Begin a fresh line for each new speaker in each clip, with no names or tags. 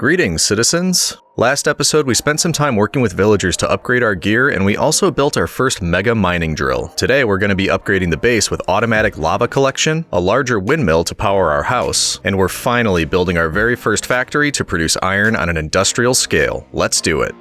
Greetings, citizens! Last episode, we spent some time working with villagers to upgrade our gear, and we also built our first mega mining drill. Today, we're going to be upgrading the base with automatic lava collection, a larger windmill to power our house, and we're finally building our very first factory to produce iron on an industrial scale. Let's do it!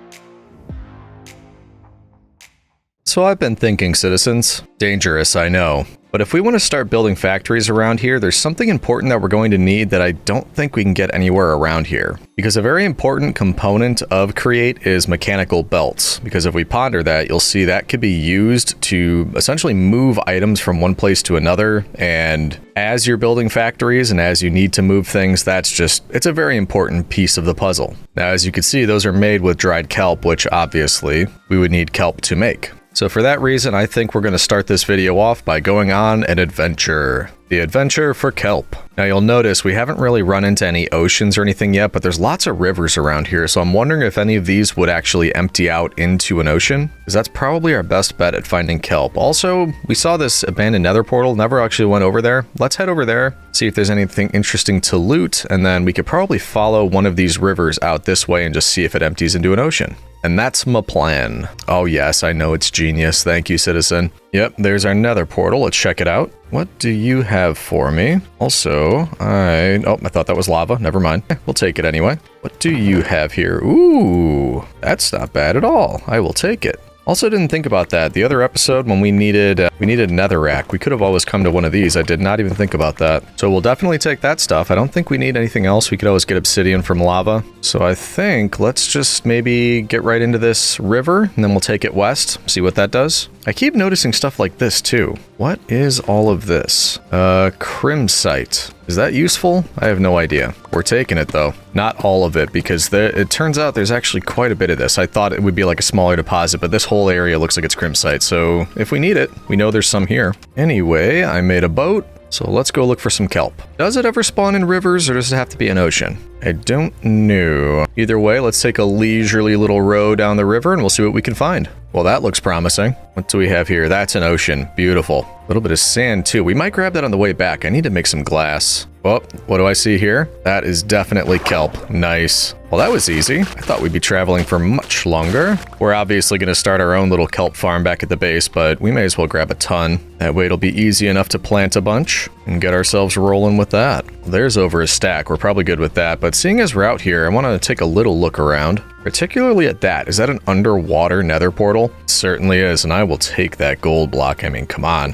So I've been thinking, citizens. Dangerous, I know. But if we want to start building factories around here, there's something important that we're going to need that I don't think we can get anywhere around here. Because a very important component of Create is mechanical belts. Because if we ponder that, you'll see that could be used to essentially move items from one place to another. And as you're building factories and as you need to move things, it's a very important piece of the puzzle. Now, as you can see, those are made with dried kelp, which obviously we would need kelp to make. So for that reason, I think we're going to start this video off by going on an adventure. The adventure for kelp. Now you'll notice we haven't really run into any oceans or anything yet, but there's lots of rivers around here, so I'm wondering if any of these would actually empty out into an ocean, because that's probably our best bet at finding kelp. Also, we saw this abandoned nether portal, never actually went over there. Let's head over there, see if there's anything interesting to loot, and then we could probably follow one of these rivers out this way and just see if it empties into an ocean. And that's my plan. Oh yes, I know it's genius. Thank you, citizen. Yep, there's our nether portal. Let's check it out. What do you have for me? Also, I thought that was lava. Never mind. We'll take it anyway. What do you have here? Ooh, that's not bad at all. I will take it. Also didn't think about that. The other episode when we needed netherrack, we could have always come to one of these. I did not even think about that. So we'll definitely take that stuff. I don't think we need anything else. We could always get obsidian from lava. So I think let's just maybe get right into this river and then we'll take it west, see what that does. I keep noticing stuff like this too. What is all of this? Crimsite. Is that useful? I have no idea. We're taking it though. Not all of it, because it turns out there's actually quite a bit of this. I thought it would be like a smaller deposit, but this whole area looks like it's crimsite. So if we need it, we know there's some here. Anyway, I made a boat. So let's go look for some kelp. Does it ever spawn in rivers or does it have to be an ocean? I don't know. Either way, let's take a leisurely little row down the river and we'll see what we can find. Well, that looks promising. What do we have here? That's an ocean. Beautiful. A little bit of sand too. We might grab that on the way back. I need to make some glass. Oh, what do I see here? That is definitely kelp. Nice. Well, that was easy. I thought we'd be traveling for much longer. We're obviously going to start our own little kelp farm back at the base, but we may as well grab a ton. That way it'll be easy enough to plant a bunch and get ourselves rolling with that. There's over a stack. We're probably good with that, but seeing as we're out here, I want to take a little look around. Particularly at that. Is that an underwater nether portal? It certainly is, and I will take that gold block. I mean, come on.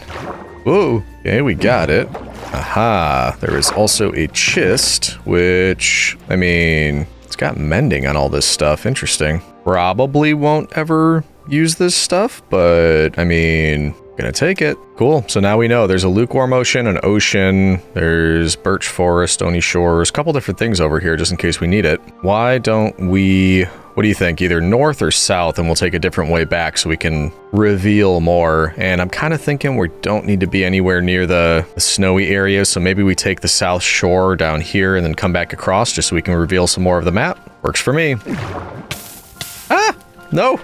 Whoa. Okay, we got it. Aha. There is also a chest, which, I mean, it's got mending on all this stuff. Interesting. Probably won't ever use this stuff, but I mean, gonna take it. Cool. So now we know there's a lukewarm ocean, an ocean, there's birch forest, stony shores, a couple different things over here just in case we need it. Why don't we, what do you think? Either north or south, and we'll take a different way back so we can reveal more. And I'm kind of thinking we don't need to be anywhere near the snowy areas, so maybe we take the south shore down here and then come back across just so we can reveal some more of the map. Works for me. Ah! No!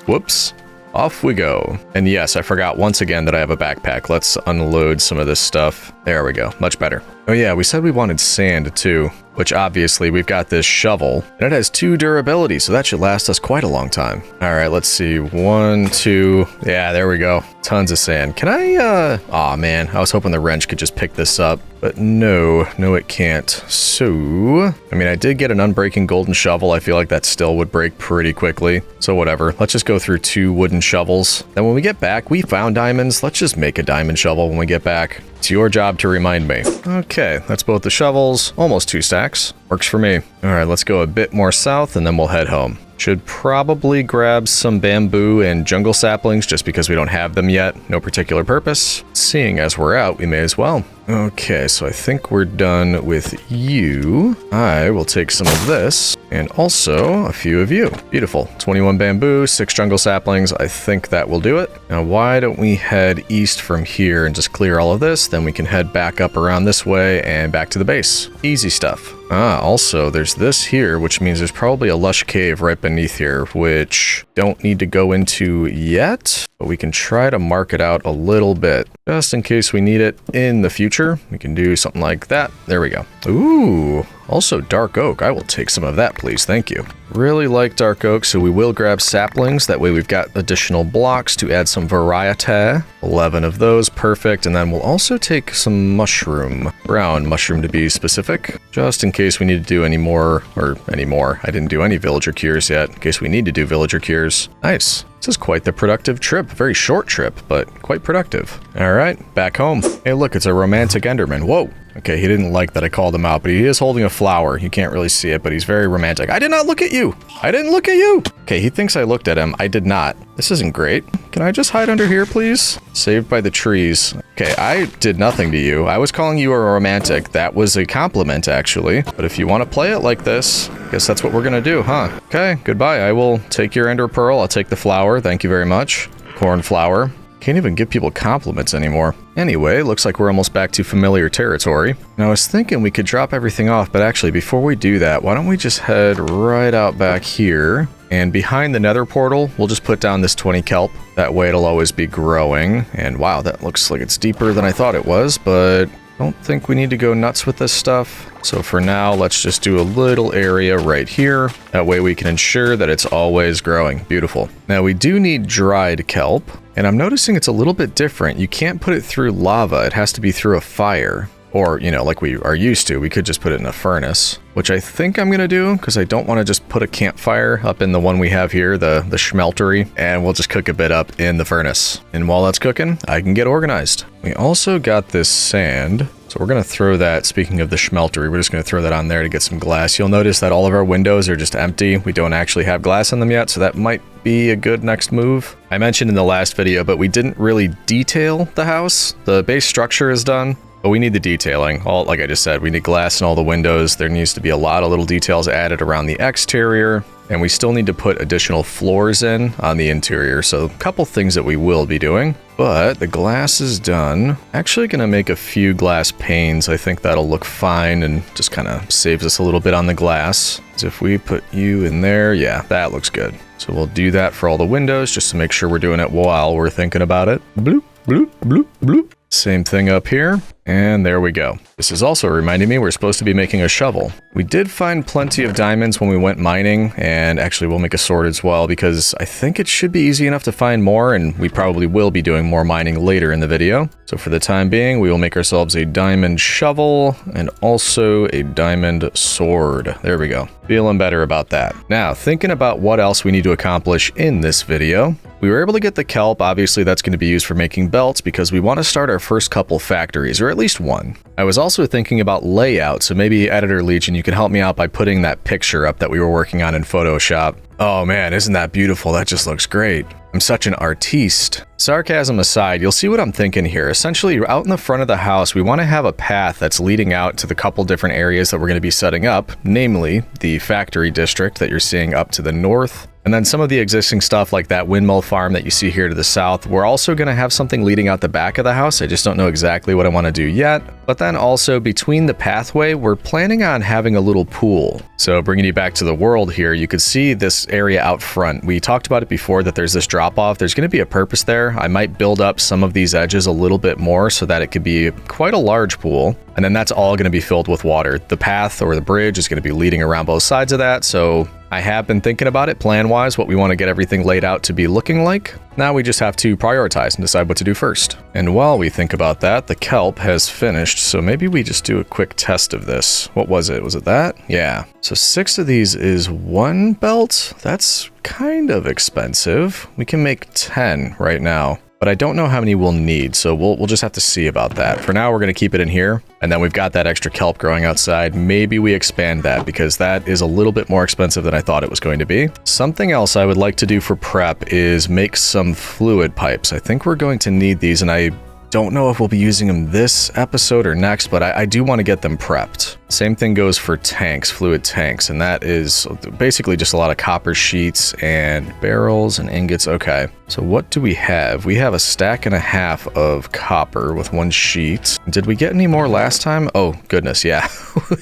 Whoops. Off we go. And yes, I forgot once again that I have a backpack. Let's unload some of this stuff. There we go. Much better. Oh yeah, we said we wanted sand too, which obviously we've got this shovel and it has 2 durability, so that should last us quite a long time. All right, let's see. 1, 2. Yeah, there we go. Tons of sand. Can I, aw man, I was hoping the wrench could just pick this up, but no, it can't. So, I mean, I did get an unbreaking golden shovel. I feel like that still would break pretty quickly. So whatever, let's just go through 2 wooden shovels. Then when we get back, we found diamonds. Let's just make a diamond shovel when we get back. It's your job to remind me. Okay, that's both the shovels. Almost 2 stacks. Works for me. All right, let's go a bit more south and then we'll head home. Should probably grab some bamboo and jungle saplings just because we don't have them yet. No particular purpose. Seeing as we're out, we may as well. Okay, so I think we're done with you. I will take some of this and also a few of you. Beautiful. 21 bamboo, 6 jungle saplings. I think that will do it. Now, why don't we head east from here and just clear all of this? Then we can head back up around this way and back to the base. Easy stuff. Also, there's this here, which means there's probably a lush cave right beneath here, which don't need to go into yet, but we can try to mark it out a little bit, just in case we need it in the future. We can do something like that. There we go. Ooh, Also, dark oak. I will take some of that, please. Thank you. Really like dark oak, so we will grab saplings. That way we've got additional blocks to add some variety. 11 of those, perfect. And then we'll also take some mushroom. Brown mushroom to be specific. Just in case we need to do any more. I didn't do any villager cures yet, in case we need to do villager cures. Nice. This is quite the productive trip. Very short trip, but quite productive. All right, back home. Hey, look, it's a romantic Enderman. Whoa. Okay, he didn't like that I called him out, but he is holding a flower. You can't really see it, but he's very romantic. I did not look at you. I didn't look at you. Okay, he thinks I looked at him. I did not. This isn't great. Can I just hide under here, please? Saved by the trees. Okay, I did nothing to you. I was calling you a romantic. That was a compliment, actually. But if you want to play it like this, I guess that's what we're gonna do, huh? Okay, goodbye. I will take your ender pearl. I'll take the flower. Thank you very much. Cornflower. Can't even give people compliments anymore. Anyway, looks like we're almost back to familiar territory. And I was thinking we could drop everything off, but actually before we do that, why don't we just head right out back here, and behind the nether portal, we'll just put down this 20 kelp. That way it'll always be growing. And wow, that looks like it's deeper than I thought it was, but I don't think we need to go nuts with this stuff. So for now, let's just do a little area right here. That way we can ensure that it's always growing. Beautiful. Now we do need dried kelp, and I'm noticing it's a little bit different. You can't put it through lava. It has to be through a fire. Or, you know, like we are used to. We could just put it in a furnace, which I think I'm going to do because I don't want to just put a campfire up in the one we have here, the schmeltery, and we'll just cook a bit up in the furnace. And while that's cooking, I can get organized. We also got this sand. So we're going to throw that, speaking of the schmeltery, we're just going to throw that on there to get some glass. You'll notice that all of our windows are just empty. We don't actually have glass in them yet, so that might be a good next move. I mentioned in the last video, but we didn't really detail the house. The base structure is done, but we need the detailing. Like I just said, we need glass in all the windows. There needs to be a lot of little details added around the exterior, and we still need to put additional floors in on the interior. So a couple things that we will be doing. But the glass is done. Actually gonna make a few glass panes. I think that'll look fine and just kind of saves us a little bit on the glass. So if we put you in there, yeah, that looks good. So we'll do that for all the windows just to make sure we're doing it while we're thinking about it. Bloop, bloop, bloop, bloop. Same thing up here, and there we go. This is also reminding me we're supposed to be making a shovel. We did find plenty of diamonds when we went mining, and actually we'll make a sword as well because I think it should be easy enough to find more, and we probably will be doing more mining later in the video. So for the time being, we will make ourselves a diamond shovel and also a diamond sword. There we go. Feeling better about that. Now, thinking about what else we need to accomplish in this video, we were able to get the kelp. Obviously, that's going to be used for making belts because we want to start our first couple factories, or at least one. I was also thinking about layout, so maybe Editor Legion, you can help me out by putting that picture up that we were working on in Photoshop. Oh man, isn't that beautiful? That just looks great. I'm such an artiste. Sarcasm aside, you'll see what I'm thinking here. Essentially, out in the front of the house, we want to have a path that's leading out to the couple different areas that we're going to be setting up, namely the factory district that you're seeing up to the north. And then some of the existing stuff like that windmill farm that you see here to the south. We're also going to have something leading out the back of the house. I just don't know exactly what I want to do yet. But then also between the pathway, we're planning on having a little pool. So bringing you back to the world here, you could see this area out front. We talked about it before that there's this drop off. There's going to be a purpose there. I might build up some of these edges a little bit more so that it could be quite a large pool. And then that's all going to be filled with water. The path or the bridge is going to be leading around both sides of that. So I have been thinking about it plan-wise, what we want to get everything laid out to be looking like. Now we just have to prioritize and decide what to do first. And while we think about that, the kelp has finished, so maybe we just do a quick test of this. What was it? Was it that? Yeah. So 6 of these is 1 belt. That's kind of expensive. We can make 10 right now. But I don't know how many we'll need, so we'll just have to see about that. For now, we're going to keep it in here, and then we've got that extra kelp growing outside. Maybe we expand that, because that is a little bit more expensive than I thought it was going to be. Something else I would like to do for prep is make some fluid pipes. I think we're going to need these, and I don't know if we'll be using them this episode or next, but I do want to get them prepped. Same thing goes for tanks, fluid tanks, and that is basically just a lot of copper sheets and barrels and ingots. Okay, so what do we have? We have a stack and a half of copper with 1 sheet. Did we get any more last time? Oh, goodness, yeah.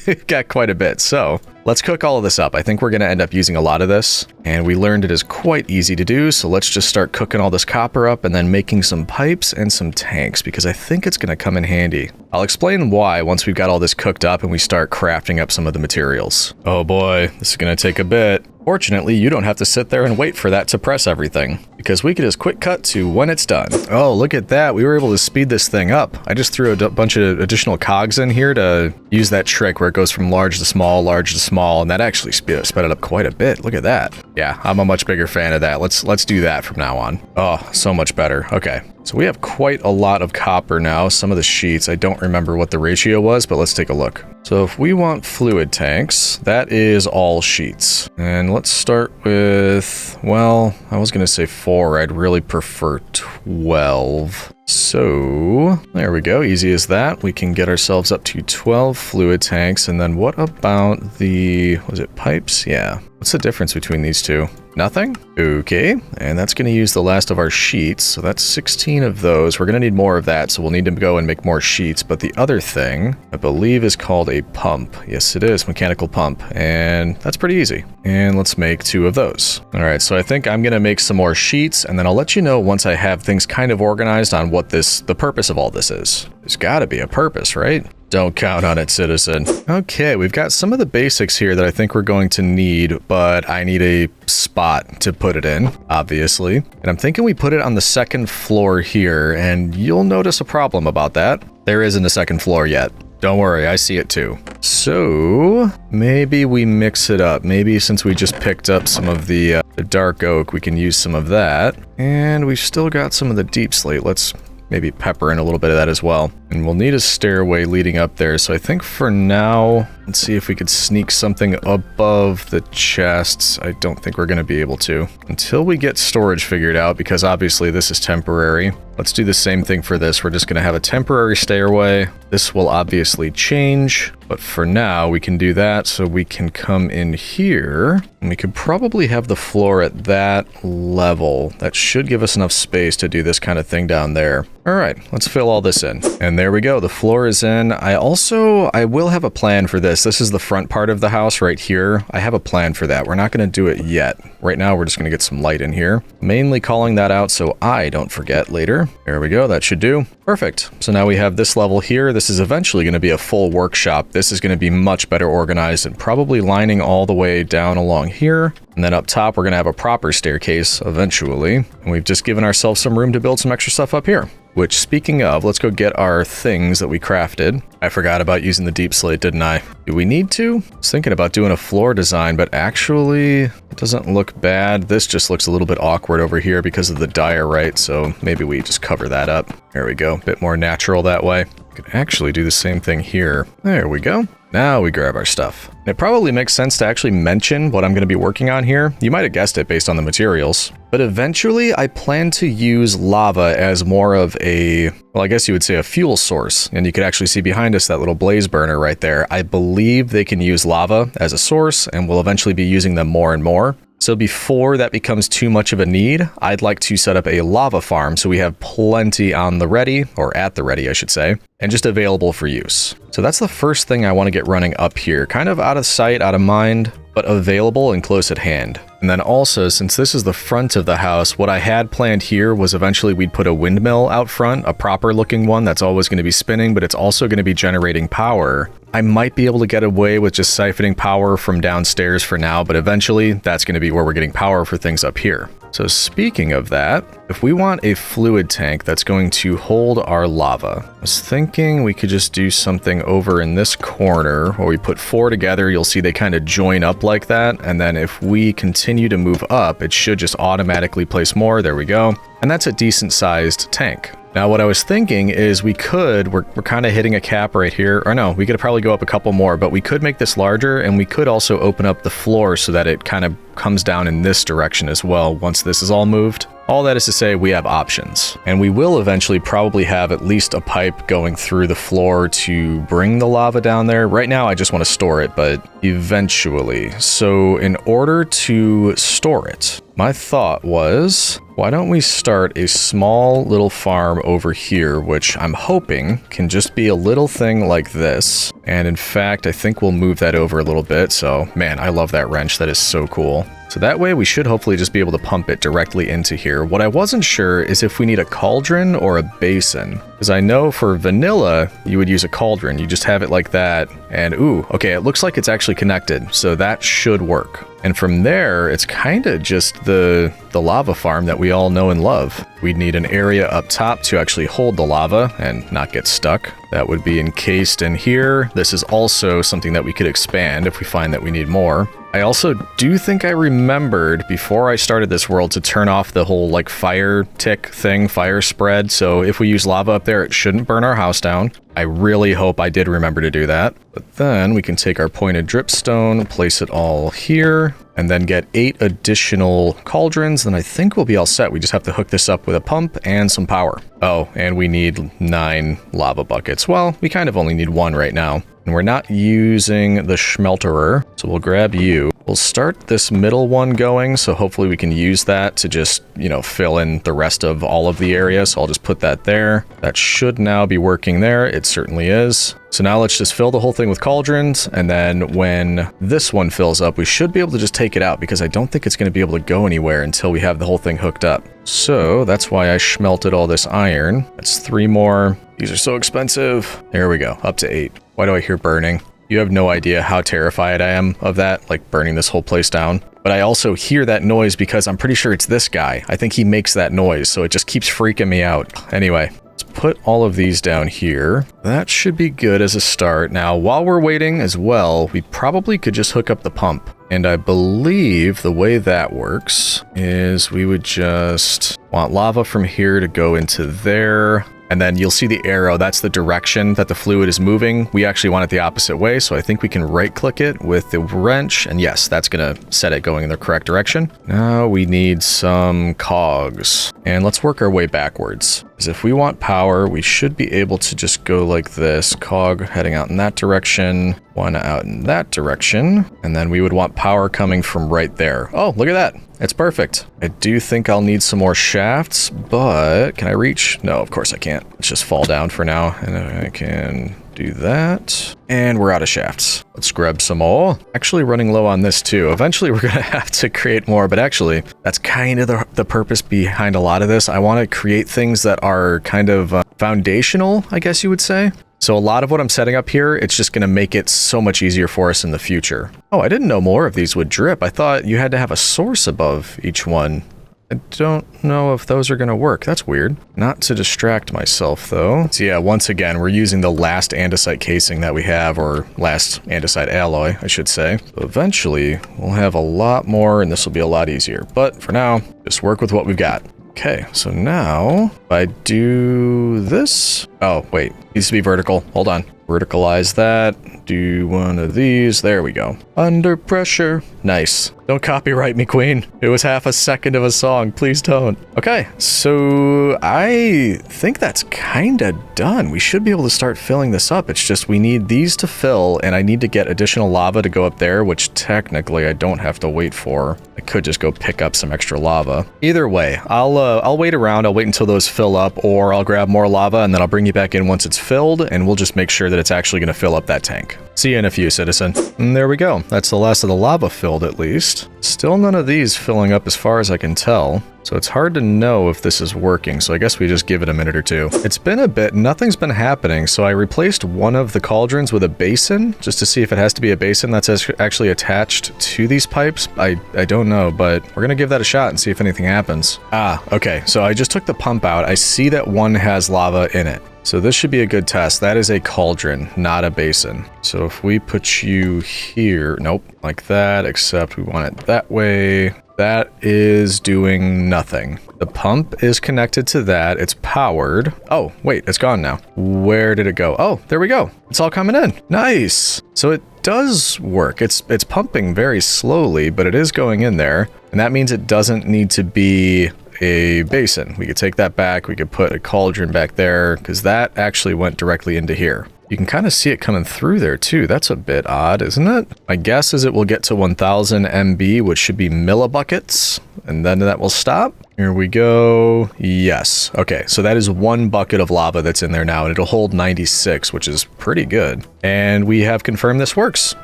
We've got quite a bit. So let's cook all of this up. I think we're going to end up using a lot of this, and we learned it is quite easy to do, so let's just start cooking all this copper up and then making some pipes and some tanks, because I think it's going to come in handy. I'll explain why once we've got all this cooked up and we start crafting up some of the materials. Oh boy, this is gonna take a bit. Fortunately, you don't have to sit there and wait for that to press everything, because we could just quick cut to when it's done. Oh, look at that. We were able to speed this thing up. I just threw a bunch of additional cogs in here to use that trick where it goes from large to small, and that actually sped it up quite a bit. Look at that. Yeah, I'm a much bigger fan of that. Let's do that from now on. Oh, so much better. Okay. So we have quite a lot of copper now. Some of the sheets, I don't remember what the ratio was, but let's take a look. So if we want fluid tanks, that is all sheets. And let's start with, well, I was gonna say 4. I'd really prefer 12. So there we go, easy as that. We can get ourselves up to 12 fluid tanks. And then what about the, was it pipes? Yeah. What's the difference between these two? Nothing? Okay, and that's going to use the last of our sheets, so that's 16 of those. We're going to need more of that, so we'll need to go and make more sheets. But the other thing, I believe, is called a pump. Yes, it is, mechanical pump, and that's pretty easy. And let's make 2 of those. All right, so I think I'm going to make some more sheets, and then I'll let you know once I have things kind of organized on what the purpose of all this is. There's got to be a purpose, right? Don't count on it, citizen. Okay, we've got some of the basics here that I think we're going to need, but I need a spot to put it in, obviously. And I'm thinking we put it on the 2nd floor here, and you'll notice a problem about that. There isn't a 2nd floor yet. Don't worry, I see it too. So maybe we mix it up. Maybe since we just picked up some of the dark oak, we can use some of that. And we've still got some of the deep slate. Let's maybe pepper in a little bit of that as well. And we'll need a stairway leading up there. So I think for now, let's see if we could sneak something above the chests. I don't think we're going to be able to until we get storage figured out, because obviously this is temporary. Let's do the same thing for this. We're just going to have a temporary stairway. This will obviously change, but for now we can do that. So we can come in here and we could probably have the floor at that level. That should give us enough space to do this kind of thing down there. All right, let's fill all this in. And there we go. The floor is in. I will have a plan for this. This is the front part of the house right here. I have a plan for that. We're not going to do it yet. Right now, we're just going to get some light in here. Mainly calling that out so I don't forget later. There we go. That should do. Perfect. So now we have this level here. This is eventually going to be a full workshop. This is going to be much better organized and probably lining all the way down along here. And then up top, we're going to have a proper staircase eventually. And we've just given ourselves some room to build some extra stuff up here. Which, speaking of, let's go get our things that we crafted. I forgot about using the deep slate, didn't I? Do we need to? I was thinking about doing a floor design, but actually, it doesn't look bad. This just looks a little bit awkward over here because of the diorite, so maybe we just cover that up. There we go. A bit more natural that way. We could actually do the same thing here. There we go. Now we grab our stuff. It probably makes sense to actually mention what I'm going to be working on here. You might have guessed it based on the materials. But eventually, I plan to use lava as more of a, well, I guess you would say a fuel source. And you could actually see behind us that little blaze burner right there. I believe they can use lava as a source, and we'll eventually be using them more and more. So before that becomes too much of a need, I'd like to set up a lava farm so we have plenty on the ready, or at the ready, I should say, and just available for use. So that's the first thing I want to get running up here, kind of out of sight, out of mind, but available and close at hand. And then also, since this is the front of the house, what I had planned here was eventually we'd put a windmill out front, a proper looking one that's always going to be spinning, but it's also going to be generating power. I might be able to get away with just siphoning power from downstairs for now, but eventually that's going to be where we're getting power for things up here. So speaking of that, if we want a fluid tank that's going to hold our lava, I was thinking we could just do something over in this corner where we put 4 together. You'll see they kind of join up like that. And then if we continue to move up, it should just automatically place more. There we go. And that's a decent sized tank. Now, what I was thinking is we're kind of hitting a cap right here. Or no, we could probably go up a couple more, but we could make this larger, and we could also open up the floor so that it kind of comes down in this direction as well once this is all moved. All that is to say, we have options. And we will eventually probably have at least a pipe going through the floor to bring the lava down there. Right now, I just want to store it, but eventually. So in order to store it, my thought was, why don't we start a small little farm over here, which I'm hoping can just be a little thing like this. And in fact, I think we'll move that over a little bit. So man, I love that wrench. That is so cool. So that way we should hopefully just be able to pump it directly into here. What I wasn't sure is if we need a cauldron or a basin. Because I know for vanilla, you would use a cauldron. You just have it like that. And ooh, okay, it looks like it's actually connected. So that should work. And from there, it's kind of just the lava farm that we all know and love. We'd need an area up top to actually hold the lava and not get stuck. That would be encased in here. This is also something that we could expand if we find that we need more. I also do think I remembered before I started this world to turn off the whole like fire tick thing, fire spread. So if we use lava up there, it shouldn't burn our house down. I really hope I did remember to do that. But then we can take our pointed dripstone, place it all here, and then get 8 additional cauldrons. Then I think we'll be all set. We just have to hook this up with a pump and some power. Oh, and we need 9 lava buckets. Well, we kind of only need 1 right now. And we're not using the schmelterer, so we'll grab you. We'll start this middle one going, so hopefully we can use that to just, you know, fill in the rest of all of the area. So I'll just put that there. That should now be working there. It certainly is. So now let's just fill the whole thing with cauldrons, and then when this one fills up, we should be able to just take it out because I don't think it's going to be able to go anywhere until we have the whole thing hooked up. So that's why I schmelted all this iron. That's 3 more. These are so expensive. There we go, up to 8. Why do I hear burning? You have no idea how terrified I am of that, like burning this whole place down. But I also hear that noise because I'm pretty sure it's this guy. I think he makes that noise, so it just keeps freaking me out. Anyway, let's put all of these down here. That should be good as a start. Now, while we're waiting as well, we probably could just hook up the pump. And I believe the way that works is we would just want lava from here to go into there. And then you'll see the arrow, that's the direction that the fluid is moving. We actually want it the opposite way, so I think we can right-click it with the wrench, and yes, that's gonna set it going in the correct direction. Now we need some cogs, and let's work our way backwards. Because if we want power, we should be able to just go like this, cog heading out in that direction, one out in that direction, and then we would want power coming from right there. Oh, look at that. It's perfect. I do think I'll need some more shafts, but can I reach? No, of course I can't. Let's just fall down for now, and I can do that. And we're out of shafts. Let's grab some more. Actually running low on this too. Eventually we're gonna have to create more, but actually that's kind of the purpose behind a lot of this. I want to create things that are kind of foundational, I guess you would say. So a lot of what I'm setting up here, it's just going to make it so much easier for us in the future. Oh, I didn't know more of these would drip. I thought you had to have a source above each one. I don't know if those are going to work. That's weird. Not to distract myself, though. So yeah, once again, we're using the last andesite casing that we have, or last andesite alloy, I should say. So eventually, we'll have a lot more, and this will be a lot easier. But for now, just work with what we've got. Okay, so now, if I do this... Oh, wait, needs to be vertical. Hold on. Verticalize that. Do one of these. There we go. Under pressure. Nice. Don't copyright me, Queen. It was half a second of a song. Please don't. Okay, so I think that's kind of done. We should be able to start filling this up. It's just we need these to fill, and I need to get additional lava to go up there, which technically I don't have to wait for. I could just go pick up some extra lava. Either way, I'll wait around. I'll wait until those fill up, or I'll grab more lava, and then I'll bring you back in once it's filled, and we'll just make sure that it's actually going to fill up that tank. See you in a few, citizen. And there we go. That's the last of the lava filled, at least. Still none of these filling up as far as I can tell. So it's hard to know if this is working, so I guess we just give it a minute or two. It's been a bit, nothing's been happening, so I replaced one of the cauldrons with a basin, just to see if it has to be a basin that's actually attached to these pipes. I don't know, but we're gonna give that a shot and see if anything happens. Ah, okay, so I just took the pump out. I see that one has lava in it. So this should be a good test. That is a cauldron, not a basin. So if we put you here, nope, like that, except we want it that way. That is doing nothing. The pump is connected to that. It's powered. Oh, wait, it's gone now. Where did it go? Oh, there we go. It's all coming in. Nice. So it does work. It's pumping very slowly, but it is going in there. And that means it doesn't need to be a basin. We could take that back. We could put a cauldron back there because that actually went directly into here. You can kind of see it coming through there too. That's a bit odd, isn't it? My guess is it will get to 1000 MB, which should be millibuckets, and then that will stop. Here we go. Yes. Okay, so that is 1 bucket of lava that's in there now, and it'll hold 96, which is pretty good. And we have confirmed this works.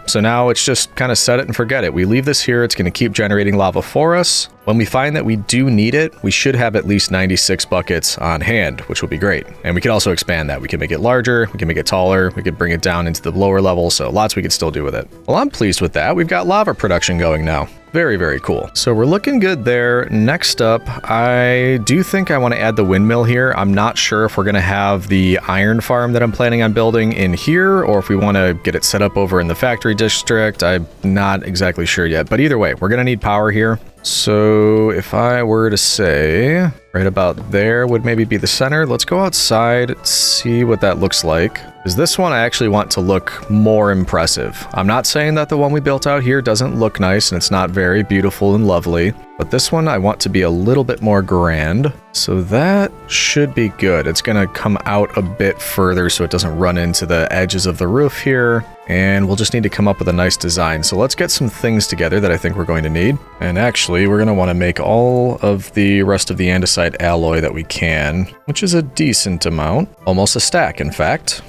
So now it's just kind of set it and forget it. We leave this here. It's going to keep generating lava for us. When we find that we do need it, we should have at least 96 buckets on hand, which will be great. And we can also expand that. We can make it larger. We can make it taller. We can bring it down into the lower level. So lots we can still do with it. Well, I'm pleased with that. We've got lava production going now. Very, very cool. So we're looking good there. Next up, I do think I want to add the windmill here. I'm not sure if we're going to have the iron farm that I'm planning on building in here, or if we want to get it set up over in the factory district. I'm not exactly sure yet, but either way, we're going to need power here. So if I were to say right about there would maybe be the center. Let's go outside, see what that looks like. Because this one I actually want to look more impressive. I'm not saying that the one we built out here doesn't look nice and it's not very beautiful and lovely, but this one I want to be a little bit more grand. So that should be good. It's going to come out a bit further so it doesn't run into the edges of the roof here. And we'll just need to come up with a nice design. So let's get some things together that I think we're going to need. And actually, we're going to want to make all of the rest of the andesite alloy that we can, which is a decent amount. Almost a stack, in fact.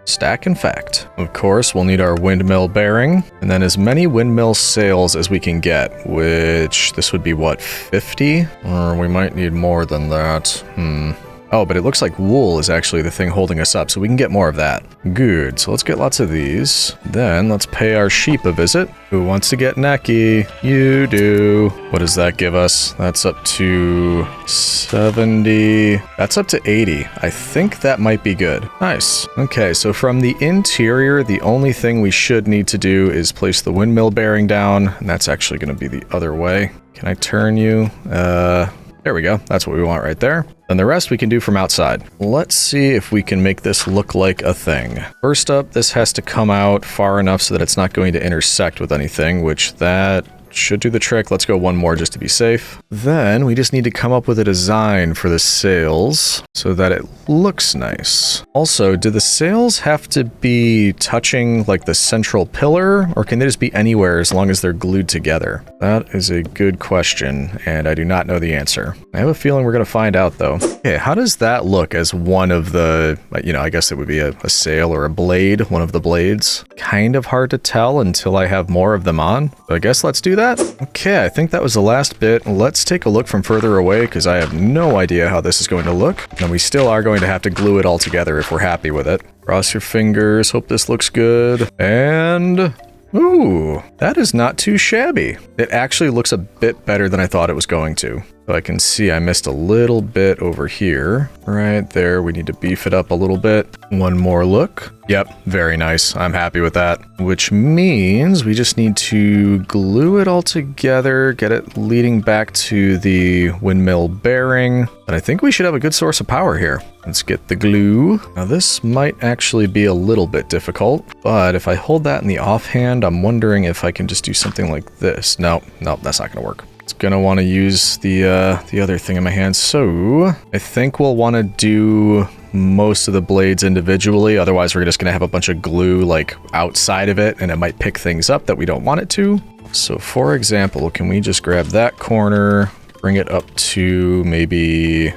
Stack, in fact. Of course, we'll need our windmill bearing, and then as many windmill sails as we can get, which this would be, what, 50? Or we might need more than that. Oh, but it looks like wool is actually the thing holding us up, so we can get more of that. Good, so let's get lots of these. Then let's pay our sheep a visit. Who wants to get necky? You do. What does that give us? That's up to 70. That's up to 80. I think that might be good. Nice. Okay, so from the interior, the only thing we should need to do is place the windmill bearing down, and that's actually going to be the other way. Can I turn you? There we go. That's what we want right there. And the rest we can do from outside. Let's see if we can make this look like a thing. First up, this has to come out far enough so that it's not going to intersect with anything, which that should do the trick. Let's go one more just to be safe. Then we just need to come up with a design for the sails so that it looks nice. Also, do the sails have to be touching like the central pillar, or can they just be anywhere as long as they're glued together? That is a good question, and I do not know the answer. I have a feeling we're going to find out though. Okay, how does that look as one of the, I guess it would be a sail or a blade, one of the blades. Kind of hard to tell until I have more of them on, but I guess let's do that. Okay, I think that was the last bit. Let's take a look from further away because I have no idea how this is going to look. And we still are going to have to glue it all together if we're happy with it. Cross your fingers, hope this looks good. And ooh, that is not too shabby. It actually looks a bit better than I thought it was going to. So I can see I missed a little bit over here. Right there, we need to beef it up a little bit. One more look. Yep, very nice. I'm happy with that. Which means we just need to glue it all together, get it leading back to the windmill bearing. And I think we should have a good source of power here. Let's get the glue. Now this might actually be a little bit difficult, but if I hold that in the offhand, I'm wondering if I can just do something like this. No, that's not gonna work. It's gonna want to use the other thing in my hand. So I think we'll want to do most of the blades individually. Otherwise, we're just gonna have a bunch of glue like outside of it, and it might pick things up that we don't want it to. So for example, can we just grab that corner, bring it up to maybe...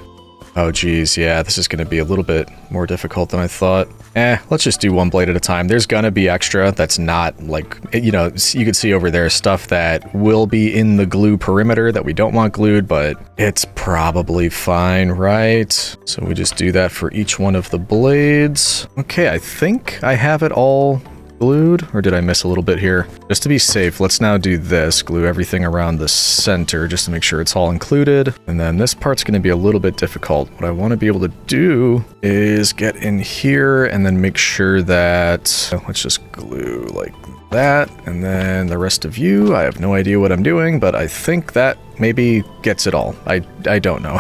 Oh geez, yeah, this is going to be a little bit more difficult than I thought. Let's just do one blade at a time. There's going to be extra that's not like, you can see over there stuff that will be in the glue perimeter that we don't want glued, but it's probably fine, right? So we just do that for each one of the blades. Okay, I think I have it all glued, or did I miss a little bit here? Just to be safe, let's now do this. Glue everything around the center just to make sure it's all included. And then this part's going to be a little bit difficult. What I want to be able to do is get in here and then make sure that, let's just glue like that. And then the rest of you, I have no idea what I'm doing, but I think that maybe gets it all. I don't know.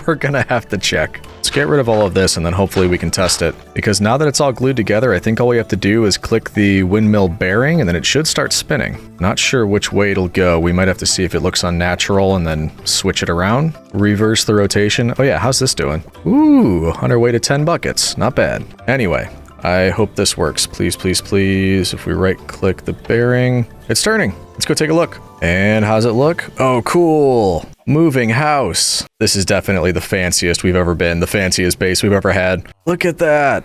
We're gonna have to check. Let's get rid of all of this and then hopefully we can test it. Because now that it's all glued together, I think all we have to do is click the windmill bearing and then it should start spinning. Not sure which way it'll go. We might have to see if it looks unnatural and then switch it around. Reverse the rotation. Oh yeah, how's this doing? Ooh, on our way to 10 buckets. Not bad. Anyway, I hope this works. Please, please, please. If we right click the bearing, it's turning. Let's go take a look. And how's it look? Oh, cool. Moving house. This is definitely the fanciest we've ever been, the fanciest base we've ever had. Look at that.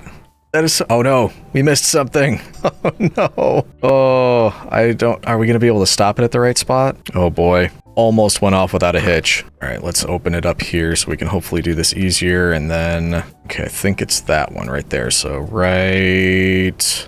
That is, oh no, we missed something. Oh no. Oh, are we gonna be able to stop it at the right spot? Oh boy, almost went off without a hitch. All right, let's open it up here so we can hopefully do this easier. And then, okay, I think it's that one right there. So right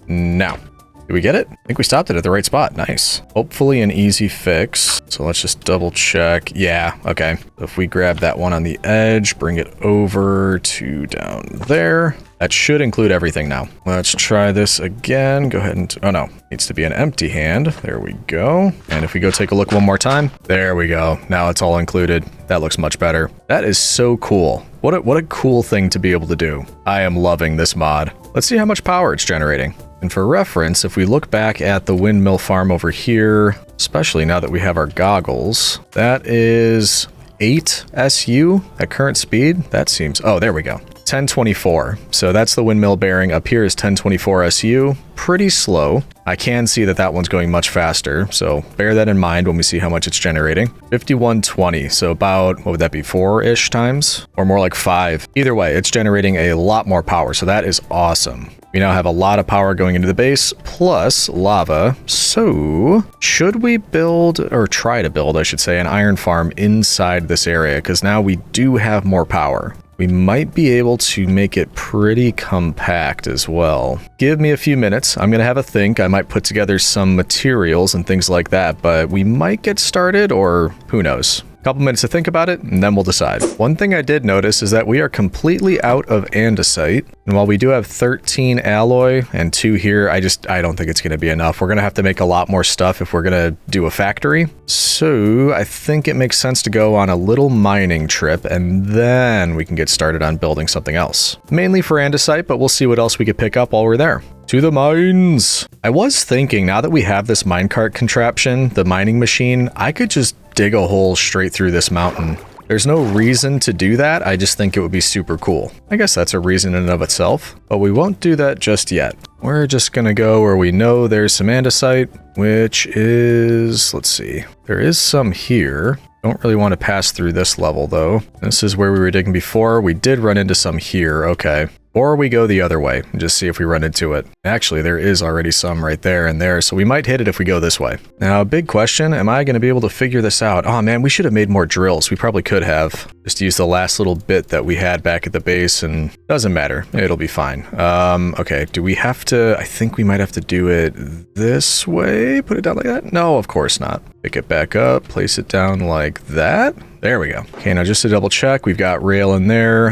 now. Did we get it? I think we stopped it at the right spot. Nice. Hopefully an easy fix. So let's just double check. Yeah, okay. So if we grab that one on the edge, bring it over to down there. That should include everything now. Let's try this again. Go ahead and, oh no, needs to be an empty hand. There we go. And if we go take a look one more time, there we go. Now it's all included. That looks much better. That is so cool. What a cool thing to be able to do. I am loving this mod. Let's see how much power it's generating. And for reference, if we look back at the windmill farm over here, especially now that we have our goggles, that is 8 SU at current speed. That seems, oh, there we go. 1024. So that's the windmill bearing. Up here is 1024 SU. Pretty slow. I can see that that one's going much faster. So bear that in mind when we see how much it's generating. 5120. So about, what would that be? 4-ish times? Or more like 5. Either way, it's generating a lot more power. So that is awesome. We now have a lot of power going into the base, plus lava. So should we build, or try to build, I should say, an iron farm inside this area? Because now we do have more power. We might be able to make it pretty compact as well. Give me a few minutes. I'm going to have a think. I might put together some materials and things like that, but we might get started, or who knows. Couple minutes to think about it, and then we'll decide. One thing I did notice is that we are completely out of andesite. And while we do have 13 alloy and 2 here, I don't think it's going to be enough. We're going to have to make a lot more stuff if we're going to do a factory. So I think it makes sense to go on a little mining trip, and then we can get started on building something else. Mainly for andesite, but we'll see what else we could pick up while we're there. To the mines. I was thinking, now that we have this minecart contraption, the mining machine, I could just dig a hole straight through this mountain. There's no reason to do that. I just think it would be super cool. I guess that's a reason in and of itself, but we won't do that just yet. We're just gonna go where we know there's some andesite, which is, let's see, there is some here. Don't really want to pass through this level though. This is where we were digging before. We did run into some here. Okay. Or we go the other way and just see if we run into it. Actually, there is already some right there and there, so we might hit it if we go this way. Now, big question, am I going to be able to figure this out? Oh man, we should have made more drills. We probably could have. Just use the last little bit that we had back at the base, and doesn't matter. It'll be fine. Okay, do we have to, I think we might have to do it this way? Put it down like that? No, of course not. Pick it back up, place it down like that. There we go. Okay, now just to double check, we've got rail in there.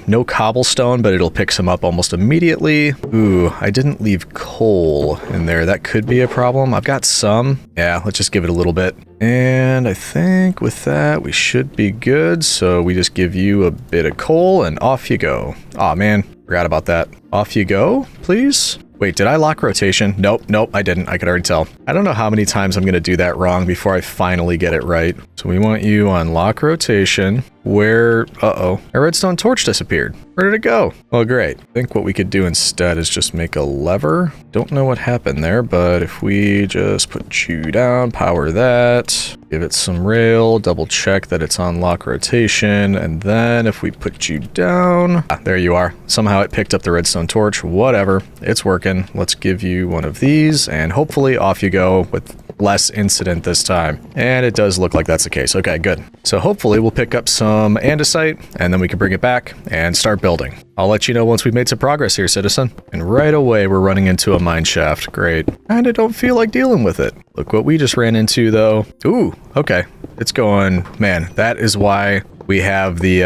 No cobblestone, but it'll pick some up almost immediately. Ooh, I didn't leave coal in there. That could be a problem. I've got some. Yeah, let's just give it a little bit. And I think with that, we should be good. So we just give you a bit of coal and off you go. Aw, man, forgot about that. Off you go, please. Wait, did I lock rotation? Nope, I didn't. I could already tell. I don't know how many times I'm going to do that wrong before I finally get it right. So we want you on lock rotation. Where, uh-oh, our redstone torch disappeared. Where did it go? Well, great. I think what we could do instead is just make a lever. Don't know what happened there, but if we just put you down, power that, give it some rail, double check that it's on lock rotation, and then if we put you down, there you are. Somehow it picked up the redstone torch. Whatever, it's working. Let's give you one of these, and hopefully off you go with less incident this time. And it does look like that's the case. Okay, good. So hopefully we'll pick up some andesite and then we can bring it back and start building. I'll let you know once we've made some progress here, citizen. And right away we're running into a mine shaft. Great. And I don't feel like dealing with it. Look what we just ran into though. Ooh, okay. It's going, man, that is why we have the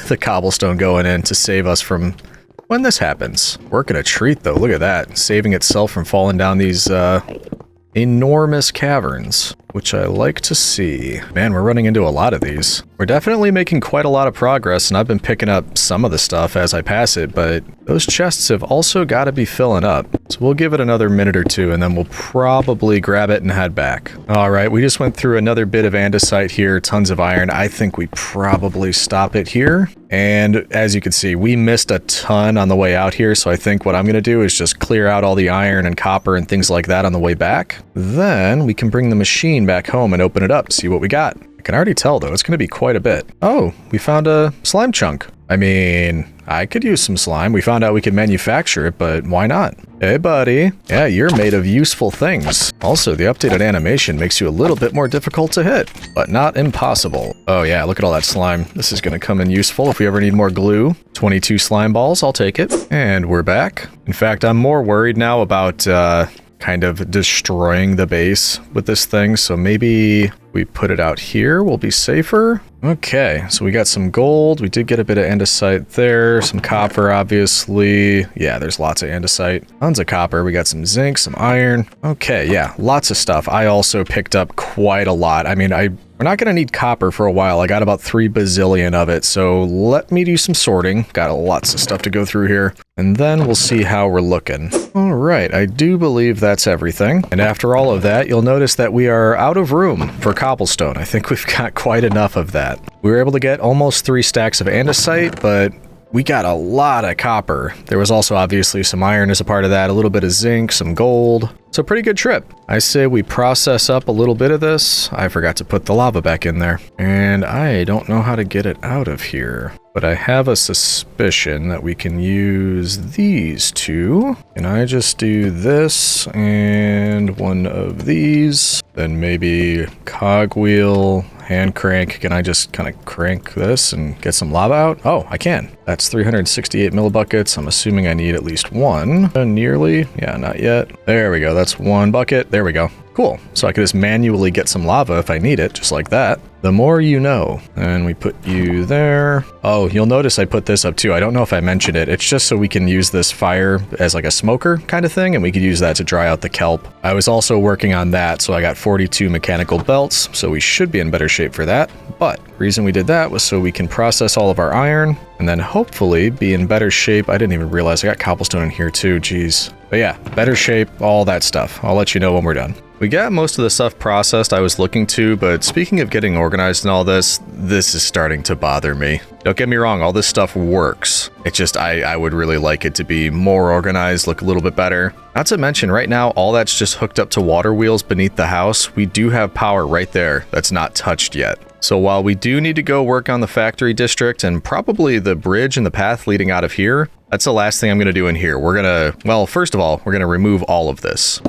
the cobblestone going in to save us from when this happens. Working a treat though. Look at that. Saving itself from falling down these enormous caverns, which I like to see. Man, we're running into a lot of these. We're definitely making quite a lot of progress, and I've been picking up some of the stuff as I pass it, but those chests have also got to be filling up. So we'll give it another minute or two, and then we'll probably grab it and head back. All right, we just went through another bit of andesite here, tons of iron. I think we probably stop it here. And as you can see, we missed a ton on the way out here, so I think what I'm going to do is just clear out all the iron and copper and things like that on the way back. Then we can bring the machine back home and open it up to see what we got. I can already tell, though, it's going to be quite a bit. Oh, we found a slime chunk. I mean, I could use some slime. We found out we could manufacture it, but why not? Hey, buddy. Yeah, you're made of useful things. Also, the updated animation makes you a little bit more difficult to hit, but not impossible. Oh yeah, look at all that slime. This is going to come in useful if we ever need more glue. 22 slime balls, I'll take it. And we're back. In fact, I'm more worried now about kind of destroying the base with this thing, so maybe we put it out here, we'll be safer. Okay, so we got some gold, we did get a bit of andesite there, some copper obviously, yeah, there's lots of andesite, tons of copper, we got some zinc, some iron. Okay, yeah, lots of stuff. I also picked up quite a lot. I mean, we're not gonna need copper for a while. I got about 3 bazillion of it, so let me do some sorting. Got lots of stuff to go through here, and then we'll see how we're looking. All right, I do believe that's everything. And after all of that, you'll notice that we are out of room for cobblestone. I think we've got quite enough of that. We were able to get almost 3 stacks of andesite, but we got a lot of copper. There was also obviously some iron as a part of that, a little bit of zinc, some gold. So pretty good trip. I say we process up a little bit of this. I forgot to put the lava back in there. And I don't know how to get it out of here. But I have a suspicion that we can use these two. Can I just do this and one of these? Then maybe cogwheel, hand crank. Can I just kind of crank this and get some lava out? Oh, I can. That's 368 millibuckets. I'm assuming I need at least one. Nearly. Yeah, not yet. There we go. That's 1 bucket. There we go. Cool. So I can just manually get some lava if I need it, just like that. The more you know. And we put you there. Oh, you'll notice I put this up too. I don't know if I mentioned it. It's just so we can use this fire as like a smoker kind of thing, and we could use that to dry out the kelp. I was also working on that, so I got 42 mechanical belts, so we should be in better shape for that. But the reason we did that was so we can process all of our iron, and then hopefully be in better shape. I didn't even realize I got cobblestone in here too, geez. But yeah, better shape, all that stuff. I'll let you know when we're done. We got most of the stuff processed I was looking to, but speaking of getting organized and all this is starting to bother me. Don't get me wrong, all this stuff works. It's just I would really like it to be more organized, look a little bit better. Not to mention, right now, all that's just hooked up to water wheels beneath the house. We do have power right there that's not touched yet. So while we do need to go work on the factory district and probably the bridge and the path leading out of here, that's the last thing I'm going to do in here. We're going to, well, first of all, we're going to remove all of this.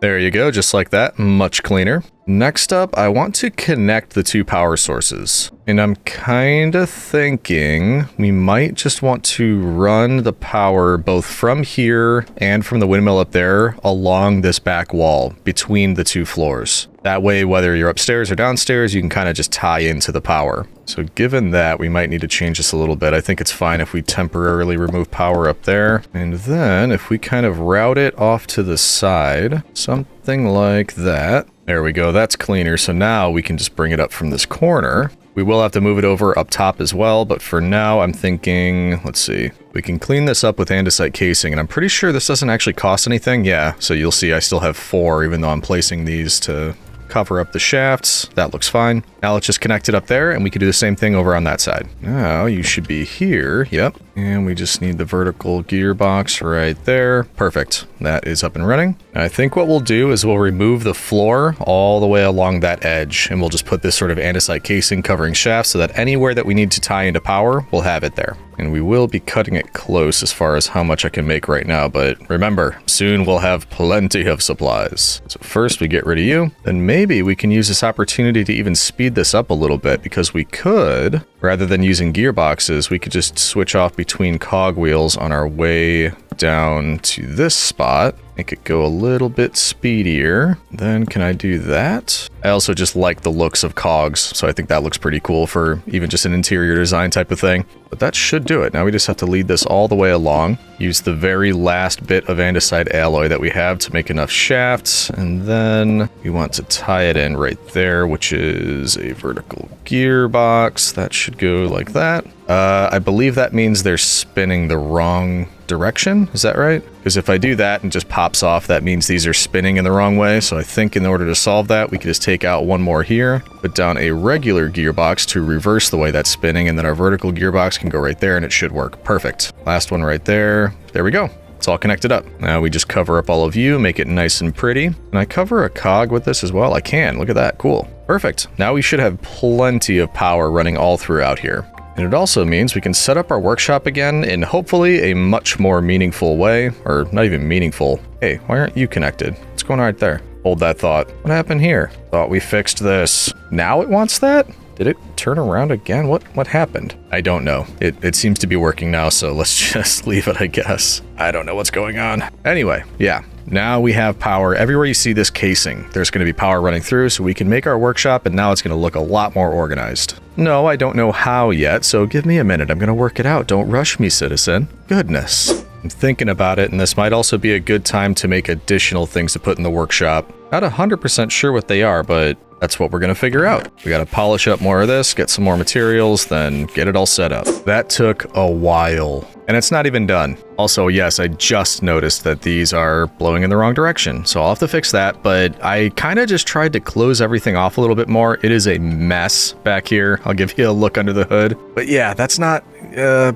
There you go, just like that, much cleaner. Next up, I want to connect the 2 power sources. And I'm kind of thinking we might just want to run the power both from here and from the windmill up there along this back wall between the 2 floors. That way, whether you're upstairs or downstairs, you can kind of just tie into the power. So given that, we might need to change this a little bit. I think it's fine if we temporarily remove power up there. And then if we kind of route it off to the side, something like that. There we go, that's cleaner. So now we can just bring it up from this corner. We will have to move it over up top as well, but for now I'm thinking, let's see, we can clean this up with andesite casing, and I'm pretty sure this doesn't actually cost anything. Yeah, so you'll see I still have 4, even though I'm placing these to cover up the shafts. That looks fine. Now let's just connect it up there, and we can do the same thing over on that side. Now you should be here. Yep. And we just need the vertical gearbox right there. Perfect. That is up and running. I think what we'll do is we'll remove the floor all the way along that edge, and we'll just put this sort of andesite casing covering shafts so that anywhere that we need to tie into power, we'll have it there. And we will be cutting it close as far as how much I can make right now, but remember, soon we'll have plenty of supplies. So first we get rid of you, then maybe we can use this opportunity to even speed this up a little bit, because we could, rather than using gearboxes, we could just switch off between cogwheels on our way down to this spot. Make it go a little bit speedier. Then can I do that? I also just like the looks of cogs, so I think that looks pretty cool for even just an interior design type of thing. But that should do it. Now we just have to lead this all the way along. Use the very last bit of andesite alloy that we have to make enough shafts, and then we want to tie it in right there, which is a vertical gearbox. That should go like that. I believe that means they're spinning the wrong direction. Is that right? Because if I do that and just pops off, that means these are spinning in the wrong way. So I think in order to solve that, we could just take out one more here, put down a regular gearbox to reverse the way that's spinning, and then our vertical gearbox can go right there and it should work. Perfect. Last one right there. There we go. It's all connected up. Now we just cover up all of you, make it nice and pretty. Can I cover a cog with this as well? I can. Look at that. Cool. Perfect. Now we should have plenty of power running all throughout here. And it also means we can set up our workshop again in hopefully a much more meaningful way, or not even meaningful. Hey, why aren't you connected? What's going on right there? Hold that thought. What happened here? Thought we fixed this. Now it wants that? Did it turn around again? What happened? I don't know. It seems to be working now, so let's just leave it, I guess. I don't know what's going on. Anyway, yeah. Now we have power. Everywhere you see this casing, there's going to be power running through, so we can make our workshop, and now it's going to look a lot more organized. No, I don't know how yet, so give me a minute. I'm going to work it out. Don't rush me, citizen. Goodness. I'm thinking about it, and this might also be a good time to make additional things to put in the workshop. Not 100% sure what they are, but that's what we're going to figure out. We got to polish up more of this, get some more materials, then get it all set up. That took a while, and it's not even done. Also, yes, I just noticed that these are blowing in the wrong direction, so I'll have to fix that, but I kind of just tried to close everything off a little bit more. It is a mess back here. I'll give you a look under the hood. But yeah, that's not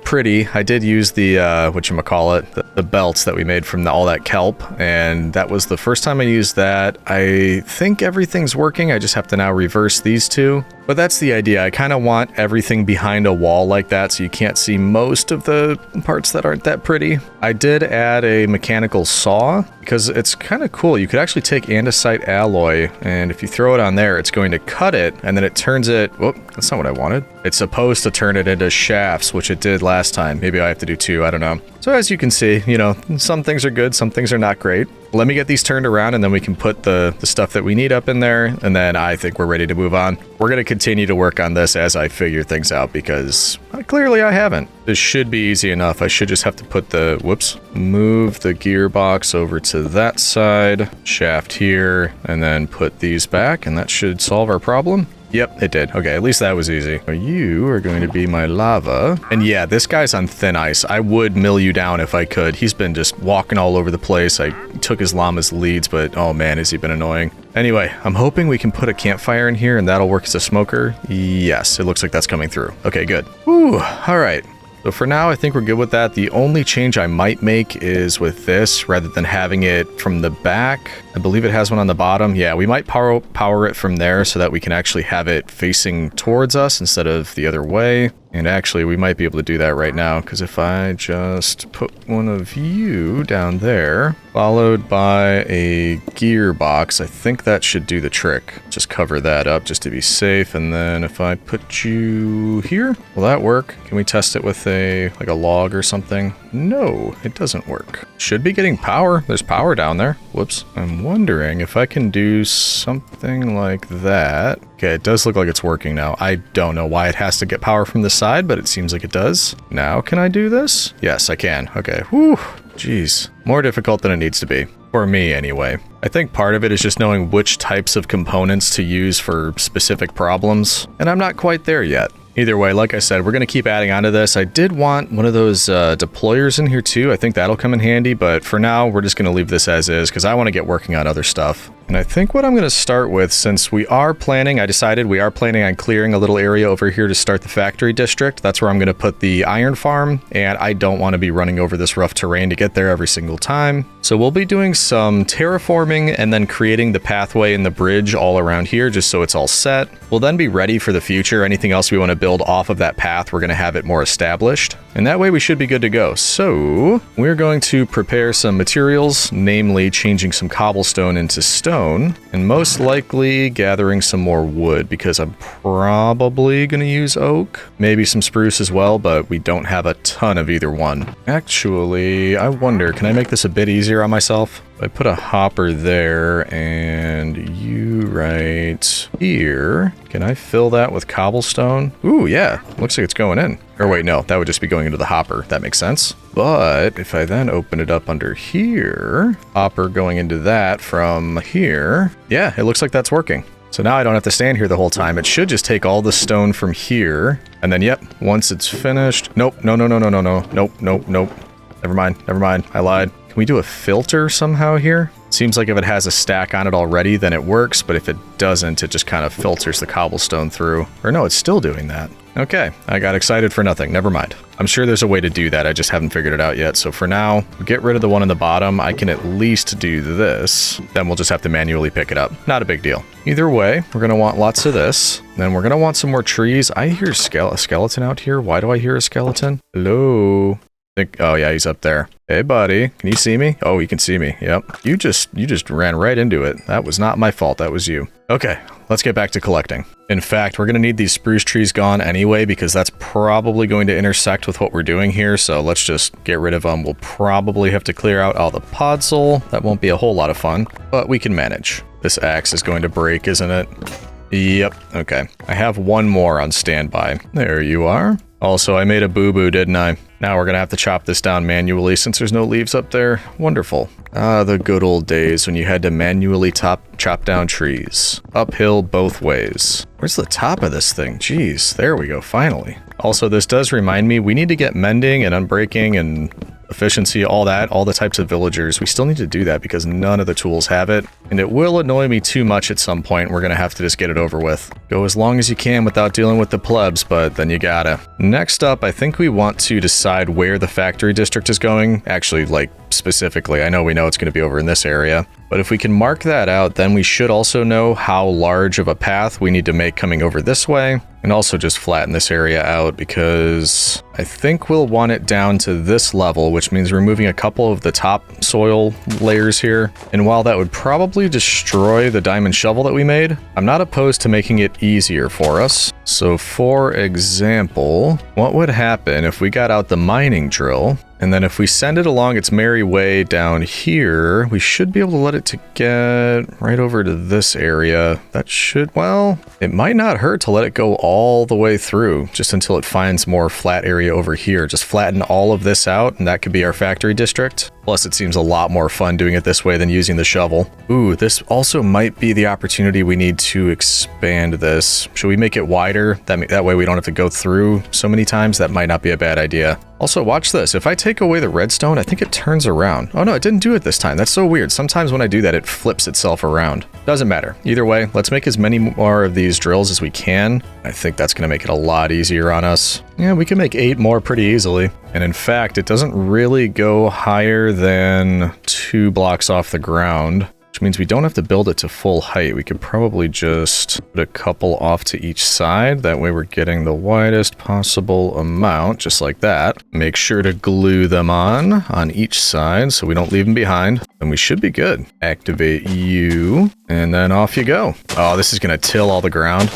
pretty. I did use the, whatchamacallit, the belts that we made from all that kelp, and that was the first time I used that. I think everything's working. I just have to now reverse these two. But that's the idea. I kind of want everything behind a wall like that so you can't see most of the parts that aren't that pretty. I did add a mechanical saw because it's kind of cool. You could actually take andesite alloy, and if you throw it on there, it's going to cut it, and then it turns it... Whoop, that's not what I wanted. It's supposed to turn it into shafts, which it did last time. Maybe I have to do two, I don't know. So as you can see, you know, some things are good, some things are not great. Let me get these turned around, and then we can put the stuff that we need up in there, and then I think we're ready to move on. We're going to continue to work on this as I figure things out, because clearly I haven't. This should be easy enough. I should just have to put the, move the gearbox over to that side, shaft here, and then put these back, and that should solve our problem. Yep, it did. Okay, at least that was easy. You are going to be my lava. And yeah, this guy's on thin ice. I would mill you down if I could. He's been just walking all over the place. I took his llama's leads, but oh man, has he been annoying. Anyway, I'm hoping we can put a campfire in here and that'll work as a smoker. Yes, it looks like that's coming through. Okay, good. Whew, all right. So for now, I think we're good with that. The only change I might make is with this, rather than having it from the back. I believe it has one on the bottom. Yeah, we might power it from there so that we can actually have it facing towards us instead of the other way. And actually, we might be able to do that right now, because if I just put one of you down there, followed by a gearbox, I think that should do the trick. Just cover that up just to be safe, and then if I put you here, will that work? Can we test it with like a log or something? No, it doesn't work. Should be getting power. There's power down there. Whoops. I'm wondering if I can do something like that. Okay, it does look like it's working now. I don't know why it has to get power from the side, but it seems like it does. Now, can I do this? Yes, I can. Okay. Whew. Jeez. More difficult than it needs to be. For me, anyway. I think part of it is just knowing which types of components to use for specific problems, and I'm not quite there yet. Either way, like I said, we're going to keep adding onto this. I did want one of those deployers in here too. I think that'll come in handy, but for now, we're just going to leave this as is because I want to get working on other stuff. And I think what I'm going to start with, since I decided we are planning on clearing a little area over here to start the factory district. That's where I'm going to put the iron farm, and I don't want to be running over this rough terrain to get there every single time. So we'll be doing some terraforming and then creating the pathway and the bridge all around here just so it's all set. We'll then be ready for the future. Anything else we want to build off of that path, we're going to have it more established. And that way we should be good to go. So we're going to prepare some materials, namely changing some cobblestone into stone, and most likely gathering some more wood because I'm probably going to use oak, maybe some spruce as well, but we don't have a ton of either one. Actually, I wonder, can I make this a bit easier on myself? I put a hopper there and you right here. Can I fill that with cobblestone? Ooh, yeah. Looks like it's going in. Or wait, no, that would just be going into the hopper. That makes sense. But if I then open it up under here, hopper going into that from here. Yeah, it looks like that's working. So now I don't have to stand here the whole time. It should just take all the stone from here. And then, yep, once it's finished. Nope, no. Never mind. I lied. Can we do a filter somehow here? Seems like if it has a stack on it already, then it works, but if it doesn't, it just kind of filters the cobblestone through. Or no, it's still doing that. Okay, I got excited for nothing. Never mind. I'm sure there's a way to do that. I just haven't figured it out yet. So for now, get rid of the one on the bottom. I can at least do this. Then we'll just have to manually pick it up. Not a big deal. Either way, we're going to want lots of this. Then we're going to want some more trees. I hear a skeleton out here. Why do I hear a skeleton? Hello? Oh yeah, he's up there. Hey buddy, can you see me? Oh, you can see me. Yep. You just ran right into it. That was not my fault. That was you. Okay, let's get back to collecting. In fact, we're going to need these spruce trees gone anyway, because that's probably going to intersect with what we're doing here. So let's just get rid of them. We'll probably have to clear out all the podzol. That won't be a whole lot of fun, but we can manage. This axe is going to break, isn't it? Yep. Okay. I have one more on standby. There you are. Also, I made a boo-boo, didn't I? Now we're gonna have to chop this down manually since there's no leaves up there. Wonderful. Ah, the good old days when you had to manually chop down trees. Uphill both ways. Where's the top of this thing? Jeez, there we go, finally. Also, this does remind me, we need to get mending and unbreaking and efficiency, all that, all the types of villagers. We still need to do that because none of the tools have it. And it will annoy me too much at some point. We're going to have to just get it over with. Go as long as you can without dealing with the plebs, but then you gotta. Next up, I think we want to decide where the factory district is going. Actually, like, specifically. I know we know it's going to be over in this area. But if we can mark that out, then we should also know how large of a path we need to make coming over this way. And also just flatten this area out because I think we'll want it down to this level, which means removing a couple of the top soil layers here. And while that would probably destroy the diamond shovel that we made, I'm not opposed to making it easier for us. So for example, what would happen if we got out the mining drill? And then if we send it along its merry way down here, we should be able to let it to get right over to this area. That should, well, it might not hurt to let it go all the way through just until it finds more flat area over here. Just flatten all of this out and that could be our factory district. Plus it seems a lot more fun doing it this way than using the shovel. Ooh, this also might be the opportunity we need to expand this. Should we make it wider? That way we don't have to go through so many times. That might not be a bad idea. Also, watch this. If I take away the redstone, I think it turns around. Oh no, it didn't do it this time. That's so weird. Sometimes when I do that, it flips itself around. Doesn't matter. Either way, let's make as many more of these drills as we can. I think that's going to make it a lot easier on us. Yeah, we can make 8 more pretty easily. And in fact, it doesn't really go higher than 2 blocks off the ground, which means we don't have to build it to full height. We could probably just put a couple off to each side. That way we're getting the widest possible amount, just like that. Make sure to glue them on each side so we don't leave them behind. And we should be good. Activate you, and then off you go. Oh, this is gonna till all the ground.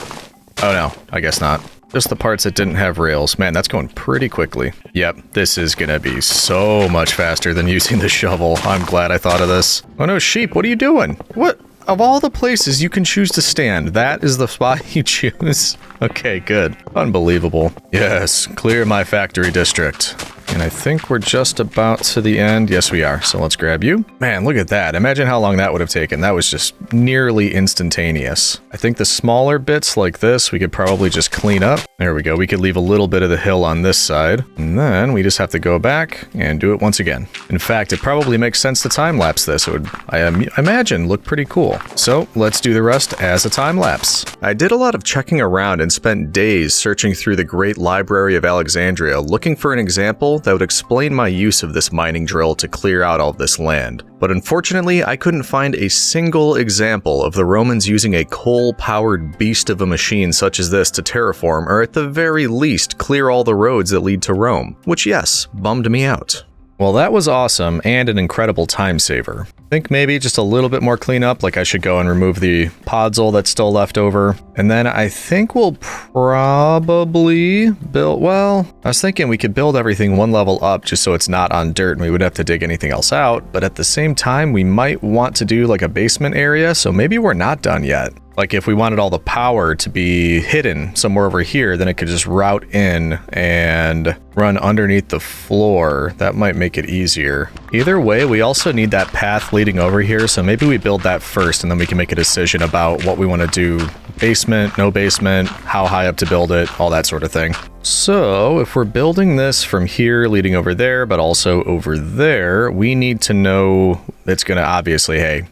Oh no, I guess not. Just the parts that didn't have rails. Man, that's going pretty quickly. Yep, this is gonna be so much faster than using the shovel. I'm glad I thought of this. Oh no, sheep, what are you doing? What? Of all the places you can choose to stand, that is the spot you choose? Okay, good. Unbelievable. Yes, clear my factory district. And I think we're just about to the end. Yes, we are. So let's grab you. Man, look at that. Imagine how long that would have taken. That was just nearly instantaneous. I think the smaller bits like this, we could probably just clean up. There we go. We could leave a little bit of the hill on this side. And then we just have to go back and do it once again. In fact, it probably makes sense to time-lapse this. It would, I imagine, look pretty cool. So let's do the rest as a time-lapse. I did a lot of checking around and spent days searching through the Great Library of Alexandria looking for an example that would explain my use of this mining drill to clear out all of this land. But unfortunately, I couldn't find a single example of the Romans using a coal-powered beast of a machine such as this to terraform, or at the very least, clear all the roads that lead to Rome, which yes, bummed me out. Well, that was awesome and an incredible time saver. I think maybe just a little bit more cleanup, like I should go and remove the podzol that's still left over. And then I think we'll probably build, well, I was thinking we could build everything one level up just so it's not on dirt and we wouldn't have to dig anything else out. But at the same time, we might want to do like a basement area, so maybe we're not done yet. Like if we wanted all the power to be hidden somewhere over here, then it could just route in and run underneath the floor. That might make it easier. Either way, we also need that path leading over here, so maybe we build that first and then we can make a decision about what we want to do basement, no basement, how high up to build it, all that sort of thing. So if we're building this from here leading over there, but also over there, we need to know it's going to obviously, hey,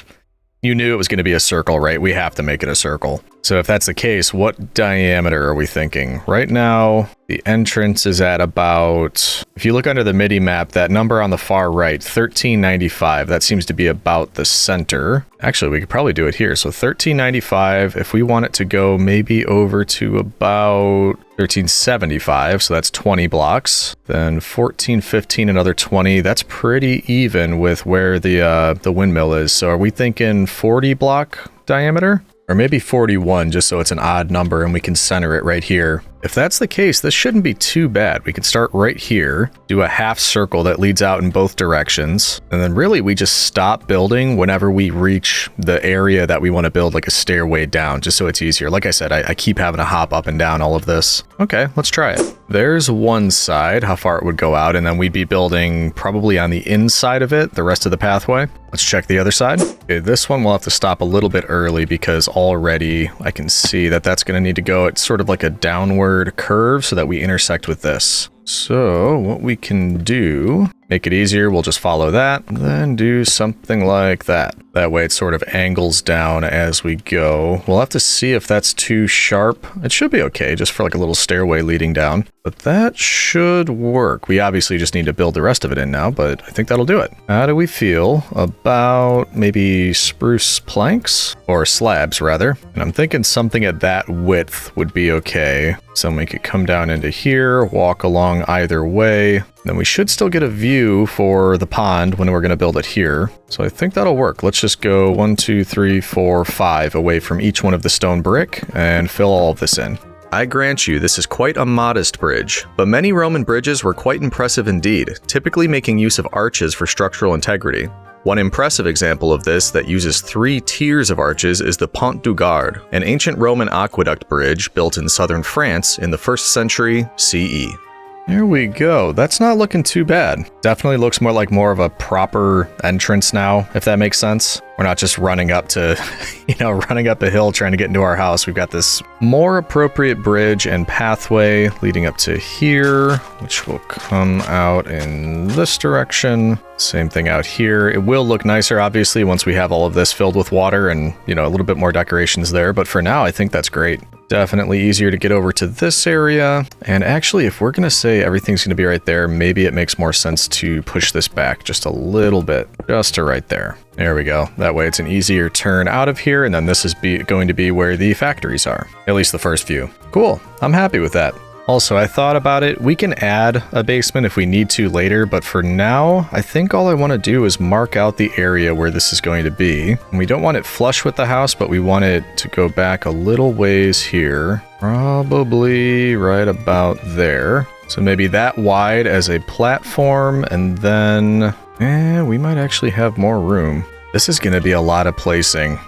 you knew it was going to be a circle, right? We have to make it a circle. So if that's the case, what diameter are we thinking? Right now, the entrance is at about, if you look under the MIDI map, that number on the far right, 1395, that seems to be about the center. Actually, we could probably do it here. So 1395, if we want it to go maybe over to about 1375, so that's 20 blocks. Then 1415, another 20. That's pretty even with where the windmill is. So are we thinking 40 block diameter? Or maybe 41, just so it's an odd number and we can center it right here. If that's the case, this shouldn't be too bad. We can start right here, do a half circle that leads out in both directions, and then really we just stop building whenever we reach the area that we want to build, like a stairway down, just so it's easier. Like I said, I keep having to hop up and down all of this. Okay, let's try it. There's one side, how far it would go out, and then we'd be building probably on the inside of it, the rest of the pathway. Let's check the other side. Okay, this one we'll have to stop a little bit early because already I can see that that's going to need to go, it's sort of like a downward curve so that we intersect with this. So what we can do, make it easier, we'll just follow that, then do something like that. That way it sort of angles down as we go. We'll have to see if that's too sharp. It should be okay, just for like a little stairway leading down. But that should work. We obviously just need to build the rest of it in now, but I think that'll do it. How do we feel about maybe spruce planks? Or slabs, rather. And I'm thinking something at that width would be okay. So we could come down into here, walk along either way. Then we should still get a view for the pond when we're going to build it here. So I think that'll work. Let's just go 1, 2, 3, 4, 5 away from each one of the stone brick and fill all of this in. I grant you, this is quite a modest bridge, but many Roman bridges were quite impressive indeed, typically making use of arches for structural integrity. One impressive example of this that uses 3 tiers of arches is the Pont du Gard, an ancient Roman aqueduct bridge built in southern France in the 1st century CE. There we go. That's not looking too bad. Definitely looks more of a proper entrance now, if that makes sense. We're not just running up to, running up a hill trying to get into our house. We've got this more appropriate bridge and pathway leading up to here, which will come out in this direction. Same thing out here. It will look nicer, obviously, once we have all of this filled with water and, a little bit more decorations there. But for now, I think that's great. Definitely easier to get over to this area. And actually, if we're going to say everything's going to be right there, maybe it makes more sense to push this back just a little bit, just to right there. There we go. That way it's an easier turn out of here, and then this is going to be where the factories are. At least the first few. Cool. I'm happy with that. Also, I thought about it. We can add a basement if we need to later, but for now, I think all I want to do is mark out the area where this is going to be. And we don't want it flush with the house, but we want it to go back a little ways here. Probably right about there. So maybe that wide as a platform, and then we might actually have more room. This is going to be a lot of placing.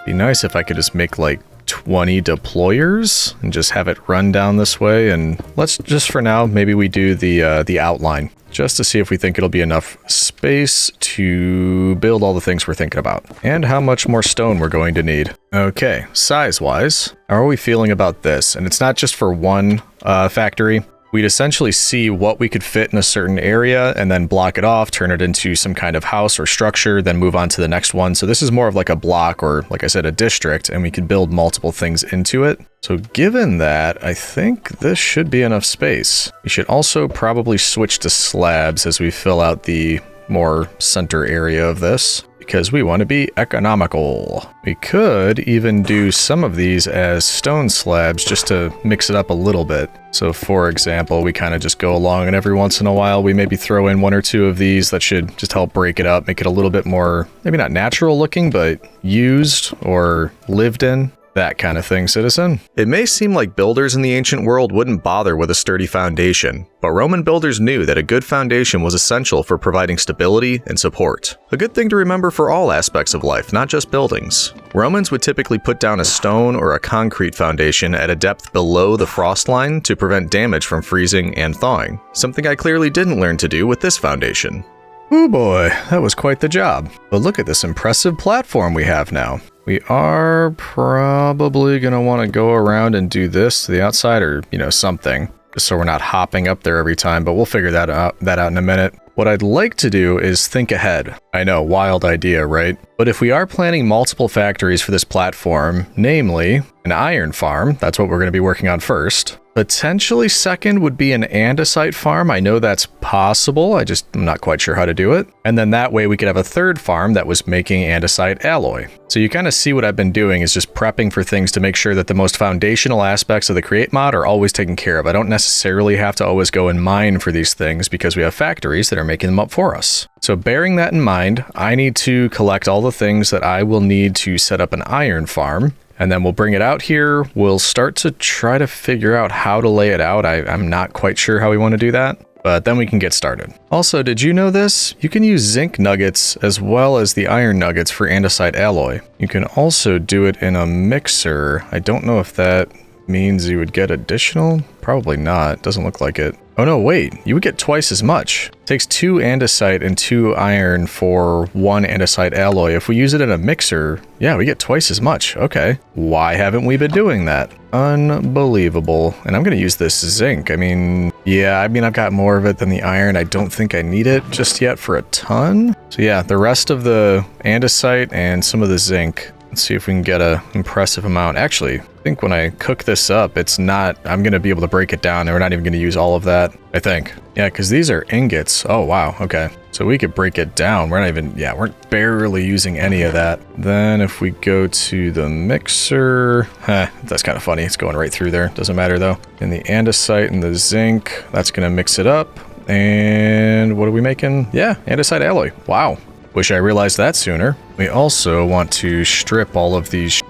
Be nice if I could just make like 20 deployers and just have it run down this way. And let's just for now, maybe we do the outline just to see if we think it'll be enough space to build all the things we're thinking about and how much more stone we're going to need. Okay, size-wise, how are we feeling about this? And it's not just for one factory. We'd essentially see what we could fit in a certain area and then block it off, turn it into some kind of house or structure, then move on to the next one. So this is more of like a block or, like I said, a district, and we could build multiple things into it. So given that, I think this should be enough space. We should also probably switch to slabs as we fill out the more center area of this, because we want to be economical. We could even do some of these as stone slabs just to mix it up a little bit. So for example, we kind of just go along and every once in a while we maybe throw in 1 or 2 of these that should just help break it up, make it a little bit more, maybe not natural looking, but used or lived in. That kind of thing, citizen. It may seem like builders in the ancient world wouldn't bother with a sturdy foundation, but Roman builders knew that a good foundation was essential for providing stability and support. A good thing to remember for all aspects of life, not just buildings. Romans would typically put down a stone or a concrete foundation at a depth below the frost line to prevent damage from freezing and thawing, something I clearly didn't learn to do with this foundation. Oh boy, that was quite the job. But look at this impressive platform we have now. We are probably going to want to go around and do this to the outside or, something. Just so we're not hopping up there every time, but we'll figure that out in a minute. What I'd like to do is think ahead. I know, wild idea, right? But if we are planning multiple factories for this platform, namely an iron farm, that's what we're going to be working on first. Potentially second would be an andesite farm. I know that's possible. I'm not quite sure how to do it. And then that way we could have a third farm that was making andesite alloy. So you kind of see what I've been doing is just prepping for things to make sure that the most foundational aspects of the create mod are always taken care of. I don't necessarily have to always go and mine for these things because we have factories that are making them up for us. So bearing that in mind, I need to collect all the things that I will need to set up an iron farm. And then we'll bring it out here. We'll start to try to figure out how to lay it out. I'm not quite sure how we want to do that, but then we can get started. Also, did you know this? You can use zinc nuggets as well as the iron nuggets for andesite alloy. You can also do it in a mixer. I don't know if that means you would get additional. Probably not. Doesn't look like it. Oh no, wait. You would get twice as much. It takes 2 andesite and 2 iron for 1 andesite alloy. If we use it in a mixer, yeah, we get twice as much. Okay. Why haven't we been doing that? Unbelievable. And I'm going to use this zinc. I've got more of it than the iron. I don't think I need it just yet for a ton. So yeah, the rest of the andesite and some of the zinc. Let's see if we can get an impressive amount. Actually, I think when I cook this up, I'm going to be able to break it down and we're not even going to use all of that, I think. Yeah, because these are ingots. Oh, wow. Okay. So we could break it down. We're barely using any of that. Then if we go to the mixer, that's kind of funny. It's going right through there. Doesn't matter though. And the andesite and the zinc, that's going to mix it up. And what are we making? Yeah, andesite alloy. Wow. Wish I realized that sooner. We also want to strip all these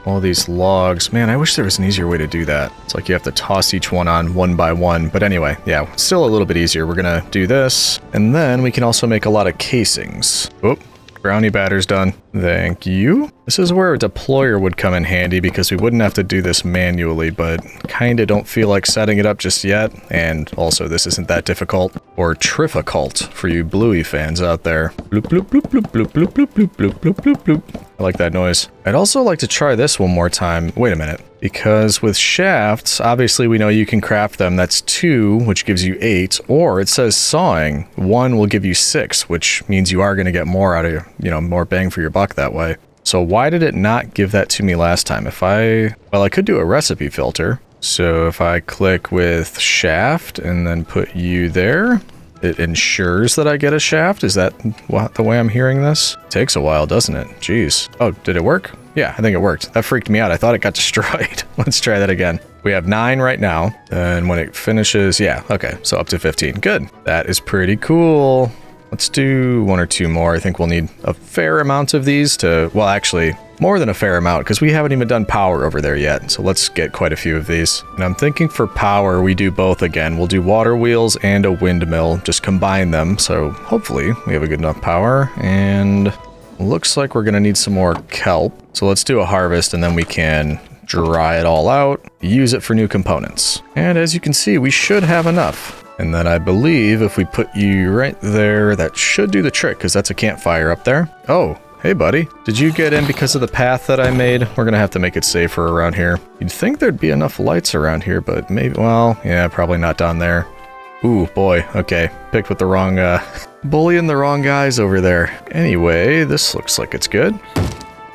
logs. Man, I wish there was an easier way to do that. It's like you have to toss each one on one by one. But anyway, yeah, still a little bit easier. We're gonna do this. And then we can also make a lot of casings. Oh, brownie batter's done. Thank you. This is where a deployer would come in handy because we wouldn't have to do this manually, but kinda don't feel like setting it up just yet. And also this isn't that difficult or trifficult for you Bluey fans out there. Bloop, bloop, bloop, bloop, bloop, bloop, bloop, bloop, bloop, bloop, bloop, bloop. I like that noise. I'd also like to try this one more time. Wait a minute. Because with shafts, obviously we know you can craft them. That's 2, which gives you 8, or it says sawing. 1 will give you 6, which means you are going to get more out of, more bang for your buck that way. So why did it not give that to me last time? I could do a recipe filter. So if I click with shaft and then put you there, it ensures that I get a shaft. Is that the way I'm hearing this? Takes a while, doesn't it? Jeez. Oh, did it work? Yeah, I think it worked. That freaked me out. I thought it got destroyed. Let's try that again. We have 9 right now. And when it finishes, yeah, okay. So up to 15. Good. That is pretty cool. Let's do 1 or 2 more. I think we'll need a fair amount of these actually, more than a fair amount, because we haven't even done power over there yet. So let's get quite a few of these. And I'm thinking for power, we do both again. We'll do water wheels and a windmill, just combine them. So hopefully we have a good enough power. And looks like we're gonna need some more kelp. So let's do a harvest and then we can dry it all out, use it for new components. And as you can see, we should have enough. And then I believe if we put you right there, that should do the trick, because that's a campfire up there. Oh, hey buddy. Did you get in because of the path that I made? We're gonna have to make it safer around here. You'd think there'd be enough lights around here, but maybe, probably not down there. Ooh, boy, okay. Picked with the wrong, bullying the wrong guys over there. Anyway, this looks like it's good.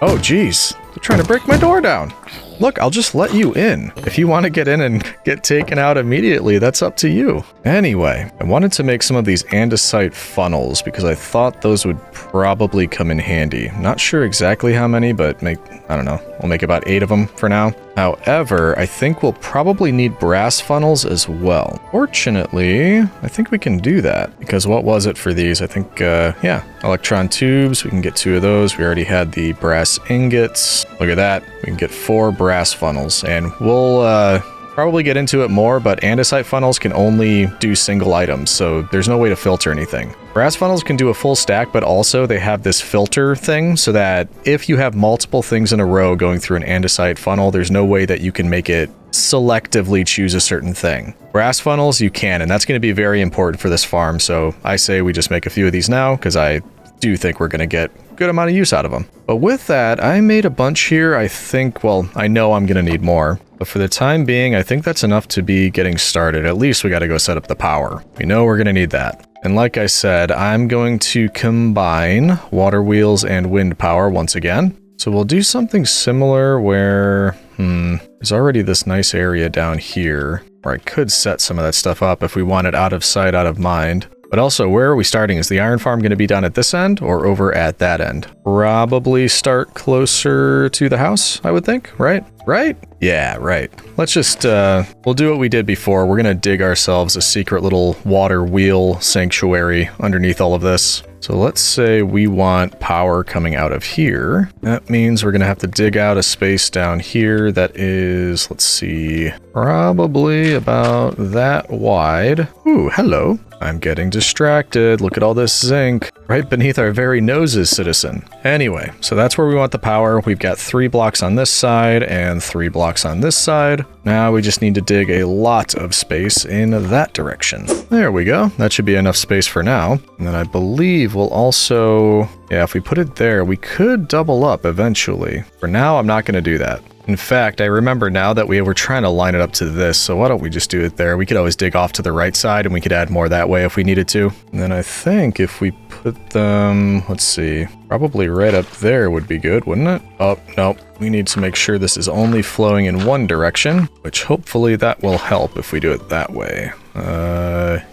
Oh, geez. They're trying to break my door down. Look, I'll just let you in. If you want to get in and get taken out immediately, that's up to you. Anyway, I wanted to make some of these andesite funnels because I thought those would probably come in handy. Not sure exactly how many, but I don't know. We'll make about 8 of them for now. However, I think we'll probably need brass funnels as well. Fortunately, I think we can do that because what was it for these? I think, electron tubes. We can get 2 of those. We already had the brass ingots. Look at that. We can get 4 brass funnels, and we'll probably get into it more, but andesite funnels can only do single items, so there's no way to filter anything. Brass funnels can do a full stack, but also they have this filter thing so that if you have multiple things in a row going through an andesite funnel, there's no way that you can make it selectively choose a certain thing. Brass funnels, you can, and that's going to be very important for this farm, so I say we just make a few of these now, because I do think we're going to get good amount of use out of them. But with that, I made a bunch here. I think, well, I know I'm going to need more. But for the time being, I think that's enough to be getting started. At least we got to go set up the power. We know we're going to need that. And like I said, I'm going to combine water wheels and wind power once again. So we'll do something similar where, there's already this nice area down here where I could set some of that stuff up if we want it out of sight, out of mind. But also, where are we starting? Is the iron farm going to be done at this end or over at that end? Probably start closer to the house, I would think, right? Right? Yeah, right. Let's just, we'll do what we did before. We're going to dig ourselves a secret little water wheel sanctuary underneath all of this. So let's say we want power coming out of here. That means we're going to have to dig out a space down here that is, let's see, probably about that wide. Ooh, hello. I'm getting distracted. Look at all this zinc right beneath our very noses, citizen. Anyway, so that's where we want the power. We've got 3 blocks on this side and 3 blocks on this side. Now we just need to dig a lot of space in that direction. There we go. That should be enough space for now. And then I believe we'll also, yeah, if we put it there, we could double up eventually. For now, I'm not going to do that. In fact, I remember now that we were trying to line it up to this, so why don't we just do it there? We could always dig off to the right side and we could add more that way if we needed to. And then I think if we put them, let's see, probably right up there would be good, wouldn't it? Oh, no, we need to make sure this is only flowing in one direction, which hopefully that will help if we do it that way.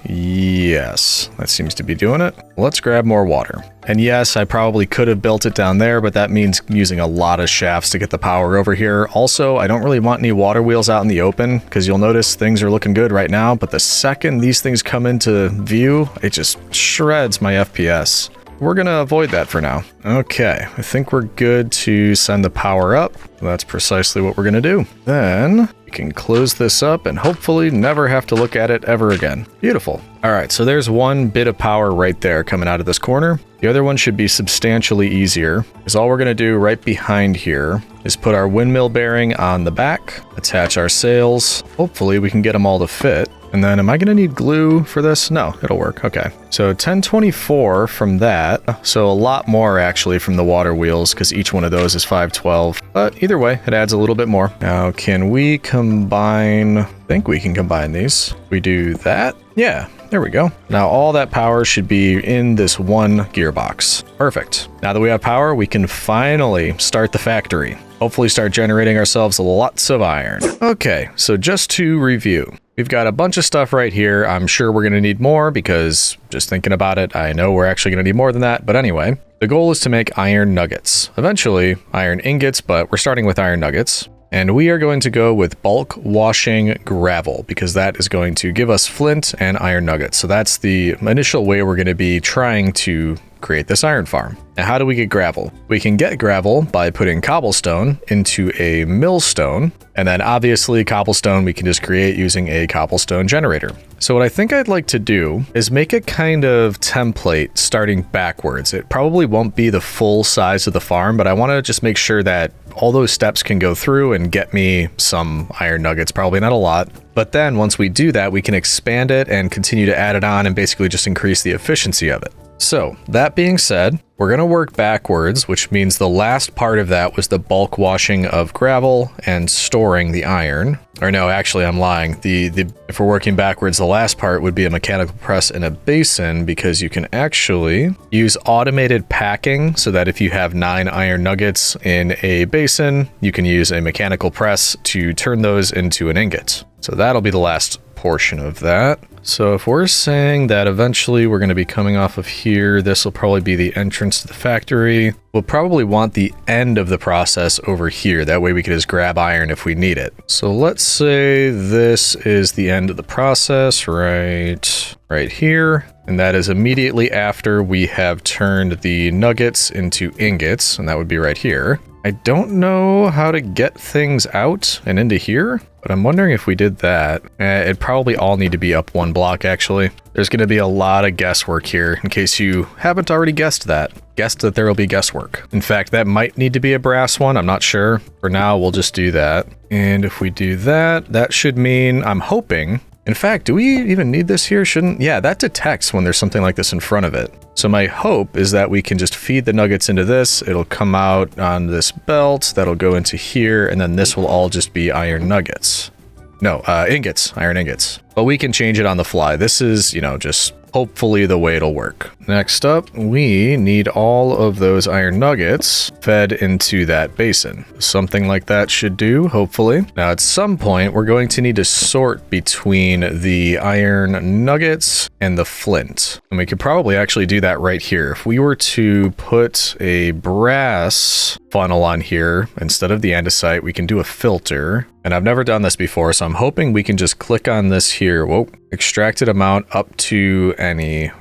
Yes, that seems to be doing it. Let's grab more water. And yes, I probably could have built it down there, but that means using a lot of shafts to get the power over here. Also, I don't really want any water wheels out in the open because you'll notice things are looking good right now, but the second these things come into view, it just shreds my FPS. We're going to avoid that for now. Okay, I think we're good to send the power up. That's precisely what we're going to do. Then we can close this up and hopefully never have to look at it ever again. Beautiful. All right, so there's one bit of power right there coming out of this corner. The other one should be substantially easier, because all we're going to do right behind here is put our windmill bearing on the back, attach our sails. Hopefully we can get them all to fit. And then am I going to need glue for this? No, it'll work. Okay. So 1024 from that. So a lot more actually from the water wheels because each one of those is 512. But either way, it adds a little bit more. Now, can we combine? I think we can combine these. We do that. Yeah. There we go. Now all that power should be in this one gearbox. Perfect. Now that we have power, we can finally start the factory. Hopefully start generating ourselves lots of iron. Okay, so just to review. We've got a bunch of stuff right here. I'm sure we're going to need more because just thinking about it, I know we're actually going to need more than that. But anyway, the goal is to make iron nuggets. Eventually, iron ingots, but we're starting with iron nuggets. And we are going to go with bulk washing gravel because that is going to give us flint and iron nuggets. So that's the initial way we're going to be trying to create this iron farm. Now, how do we get gravel? We can get gravel by putting cobblestone into a millstone, and then obviously cobblestone we can just create using a cobblestone generator. So what I think I'd like to do is make a kind of template starting backwards. It probably won't be the full size of the farm, but I want to just make sure that all those steps can go through and get me some iron nuggets, probably not a lot. But then once we do that, we can expand it and continue to add it on and basically just increase the efficiency of it. So that being said, we're going to work backwards, which means the last part of that was the bulk washing of gravel and storing the iron. Or no, actually, I'm lying. If we're working backwards, the last part would be a mechanical press and a basin because you can actually use automated packing so that if you have 9 iron nuggets in a basin, you can use a mechanical press to turn those into an ingot. So that'll be the last portion of that. So if we're saying that eventually we're going to be coming off of here, this will probably be the entrance to the factory. We'll probably want the end of the process over here. That way we can just grab iron if we need it. So let's say this is the end of the process right here. And that is immediately after we have turned the nuggets into ingots. And that would be right here. I don't know how to get things out and into here, but I'm wondering if we did that. It'd probably all need to be up 1 block, actually. There's going to be a lot of guesswork here, in case you haven't already guessed that. Guessed that there will be guesswork. In fact, that might need to be a brass one, I'm not sure. For now, we'll just do that. And if we do that, that should mean, I'm hoping, In fact, do we even need this here? Yeah, that detects when there's something like this in front of it. So my hope is that we can just feed the nuggets into this. It'll come out on this belt, that'll go into here, and then this will all just be iron nuggets. No, ingots, iron ingots. But we can change it on the fly. This is, you know, just hopefully the way it'll work. Next up, we need all of those iron nuggets fed into that basin. Something like that should do, hopefully. Now, at some point, we're going to need to sort between the iron nuggets and the flint. And we could probably actually do that right here. If we were to put a brass funnel on here, instead of the andesite, we can do a filter. And I've never done this before, so I'm hoping we can just click on this here. Whoa, extracted amount up to any.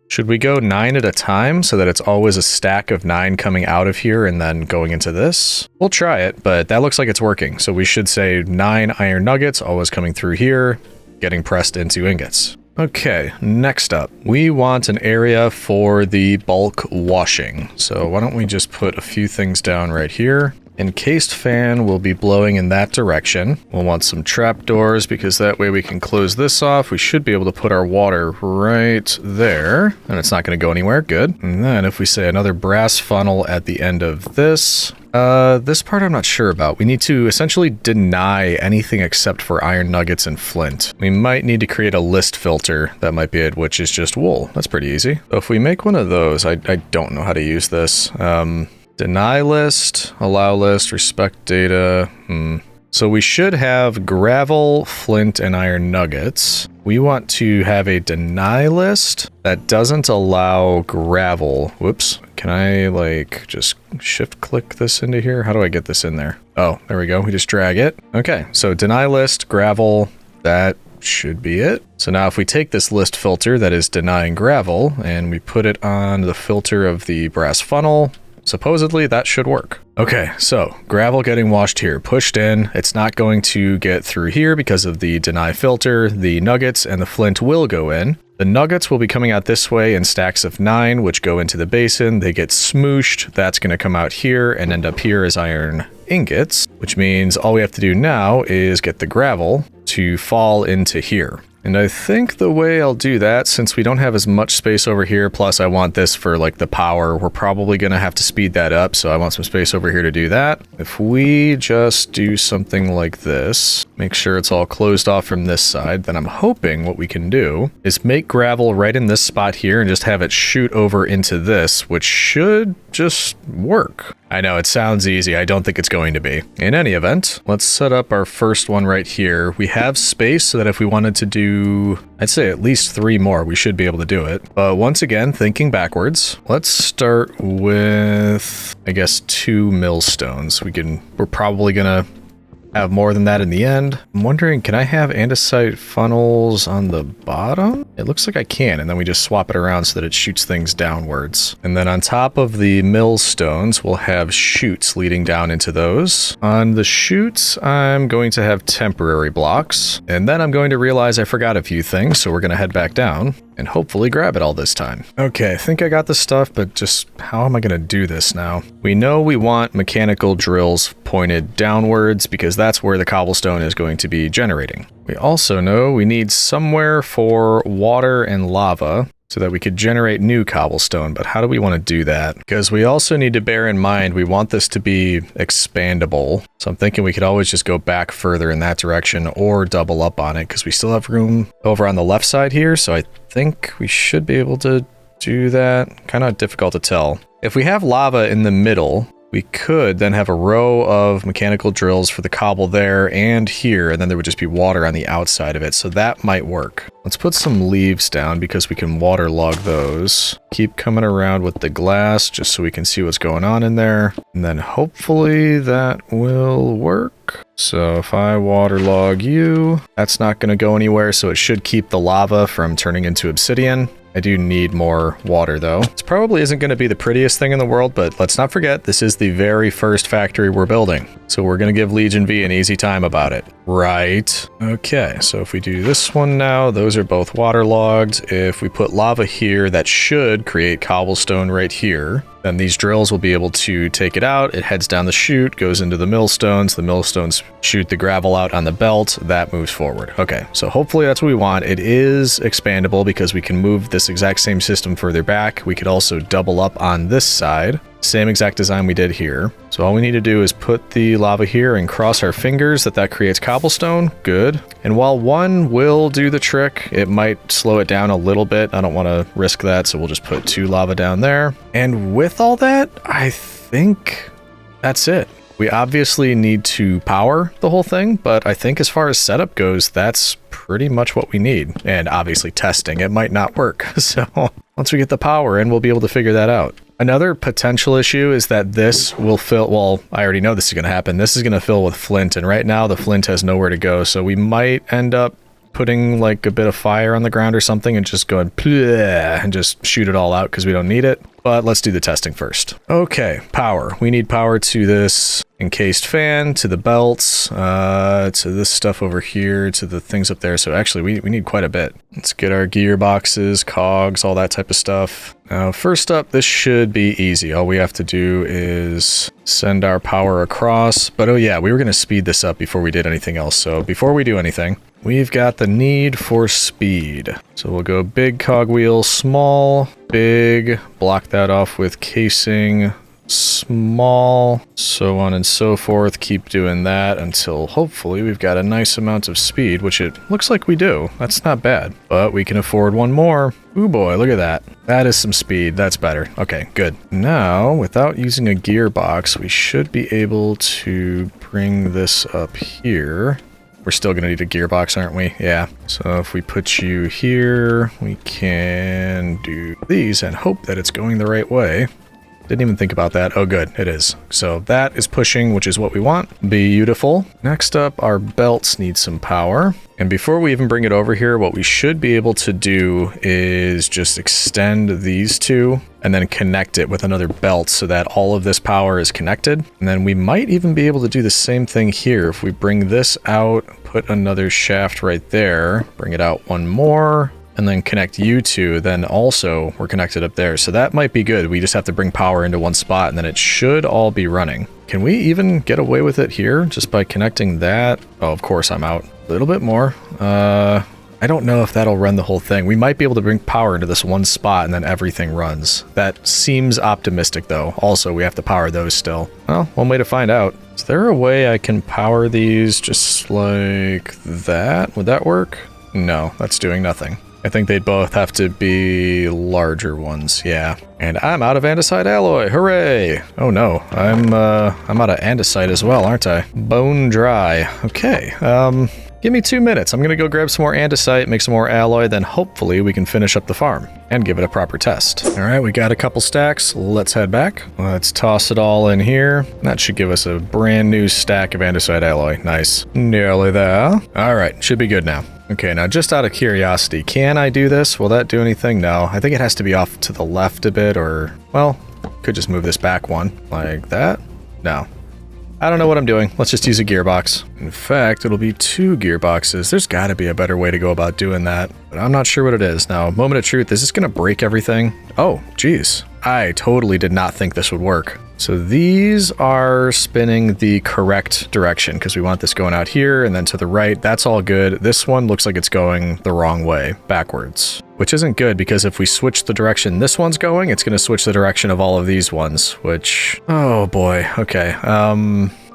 Should we go 9 at a time so that it's always a stack of 9 coming out of here and then going into this? We'll try it, but that looks like it's working. So we should say 9 iron nuggets always coming through here, getting pressed into ingots. Okay, next up, we want an area for the bulk washing. So why don't we just put a few things down right here. Encased fan will be blowing in that direction. We'll want some trapdoors because that way we can close this off. We should be able to put our water right there and it's not going to go anywhere. Good. And then if we say another brass funnel at the end of this, this part I'm not sure about. We need to essentially deny anything except for iron nuggets and flint. We might need to create a list filter. That might be it, which is just wool. That's pretty easy. So if we make one of those, I don't know how to use this. Deny list, allow list, respect data. So we should have gravel, flint, and iron nuggets. We want to have a deny list that doesn't allow gravel. Whoops. Can I like just shift click this into here? How do I get this in there? Oh, there we go. We just drag it. Okay, so deny list, gravel, that should be it. So now if we take this list filter that is denying gravel and we put it on the filter of the brass funnel, supposedly that should work. Okay, so gravel getting washed here, pushed in. It's not going to get through here because of the deny filter. The nuggets and the flint will go in. The nuggets will be coming out this way in stacks of 9, which go into the basin. They get smooshed. That's going to come out here and end up here as iron ingots, which means all we have to do now is get the gravel to fall into here. And I think the way I'll do that, since we don't have as much space over here, plus I want this for like the power, we're probably going to have to speed that up. So I want some space over here to do that. If we just do something like this, make sure it's all closed off from this side, then I'm hoping what we can do is make gravel right in this spot here and just have it shoot over into this, which should just work. I know it sounds easy. I don't think it's going to be. In any event, let's set up our first one right here. We have space so that if we wanted to do, I'd say at least 3 more, we should be able to do it. But once again, thinking backwards, let's start with, I guess, 2 millstones. We're probably gonna have more than that in the end. I'm wondering, can I have andesite funnels on the bottom? It looks like I can, and then we just swap it around so that it shoots things downwards. And then on top of the millstones, we'll have chutes leading down into those. On the chutes, I'm going to have temporary blocks, and then I'm going to realize I forgot a few things, so we're going to head back down and hopefully grab it all this time. Okay, I think I got the stuff, but just how am I going to do this now? We know we want mechanical drills pointed downwards because that's where the cobblestone is going to be generating. We also know we need somewhere for water and lava so that we could generate new cobblestone, but how do we want to do that? Because we also need to bear in mind we want this to be expandable. So I'm thinking we could always just go back further in that direction or double up on it because we still have room over on the left side here. So I think we should be able to do that. Kind of difficult to tell. If we have lava in the middle, we could then have a row of mechanical drills for the cobble there and here, and then there would just be water on the outside of it, so that might work. Let's put some leaves down because we can waterlog those. Keep coming around with the glass just so we can see what's going on in there, and then hopefully that will work. So if I waterlog you, that's not going to go anywhere, so it should keep the lava from turning into obsidian. I do need more water though. This probably isn't going to be the prettiest thing in the world, but let's not forget this is the very first factory we're building. So we're going to give Legion V an easy time about it. Right. Okay, so if we do this one now, those are both waterlogged. If we put lava here, that should create cobblestone right here. Then these drills will be able to take it out. It heads down the chute, goes into the millstones. The millstones shoot the gravel out on the belt. That moves forward. Okay, so hopefully that's what we want. It is expandable because we can move this exact same system further back. We could also double up on this side. Same exact design we did here. So all we need to do is put the lava here and cross our fingers that creates cobblestone. Good. And while one will do the trick, it might slow it down a little bit. I don't want to risk that, so we'll just put 2 lava down there. And with all that, I think that's it. We obviously need to power the whole thing, but I think as far as setup goes, that's pretty much what we need. And obviously testing, it might not work. So once we get the power in, we'll be able to figure that out. Another potential issue is that this will fill, well, I already know this is going to happen. This is going to fill with flint, and right now the flint has nowhere to go. So we might end up putting like a bit of fire on the ground or something and just going and just shoot it all out because we don't need it. But let's do the testing first. Okay, power. We need power to this encased fan, to the belts, to this stuff over here, to the things up there. So actually we need quite a bit. Let's get our gearboxes, cogs, all that type of stuff. Now, first up, this should be easy. All we have to do is send our power across. But oh yeah, we were going to speed this up before we did anything else. So before we do anything, we've got the need for speed. So we'll go big cogwheel, small, big, block that off with casing, small, so on and so forth. Keep doing that until hopefully we've got a nice amount of speed, which it looks like we do. That's not bad, but we can afford one more. Ooh boy, look at that. That is some speed. That's better. Okay, good. Now, without using a gearbox, we should be able to bring this up here. We're still going to need a gearbox, aren't we? Yeah. So if we put you here, we can do these and hope that it's going the right way. Didn't even think about that. Oh, good. It is. So that is pushing, which is what we want. Beautiful. Next up, our belts need some power. And before we even bring it over here, what we should be able to do is just extend these two and then connect it with another belt so that all of this power is connected. And then we might even be able to do the same thing here. If we bring this out, put another shaft right there, bring it out one more, and then connect you two, then also we're connected up there. So that might be good. We just have to bring power into one spot and then it should all be running. Can we even get away with it here just by connecting that? Oh, of course I'm out. A little bit more. I don't know if that'll run the whole thing. We might be able to bring power into this one spot and then everything runs. That seems optimistic though. Also, we have to power those still. Well, one way to find out. Is there a way I can power these just like that? Would that work? No, that's doing nothing. I think they'd both have to be larger ones, yeah. And I'm out of andesite alloy, hooray! Oh no, I'm out of andesite as well, aren't I? Bone dry. Okay, give me 2 minutes. I'm gonna go grab some more andesite, make some more alloy, then hopefully we can finish up the farm and give it a proper test. All right, we got a couple stacks. Let's head back. Let's toss it all in here. That should give us a brand new stack of andesite alloy. Nice. Nearly there. All right, should be good now. Okay, now just out of curiosity, can I do this? Will that do anything? No, I think it has to be off to the left a bit or, well, could just move this back one like that. No. I don't know what I'm doing. Let's just use a gearbox. In fact, it'll be 2 gearboxes. There's got to be a better way to go about doing that, but I'm not sure what it is. Now, moment of truth, is this going to break everything? Oh, geez. I totally did not think this would work. So these are spinning the correct direction because we want this going out here and then to the right. That's all good. This one looks like it's going the wrong way, backwards, which isn't good because if we switch the direction this one's going, it's going to switch the direction of all of these ones, which, oh boy. Okay.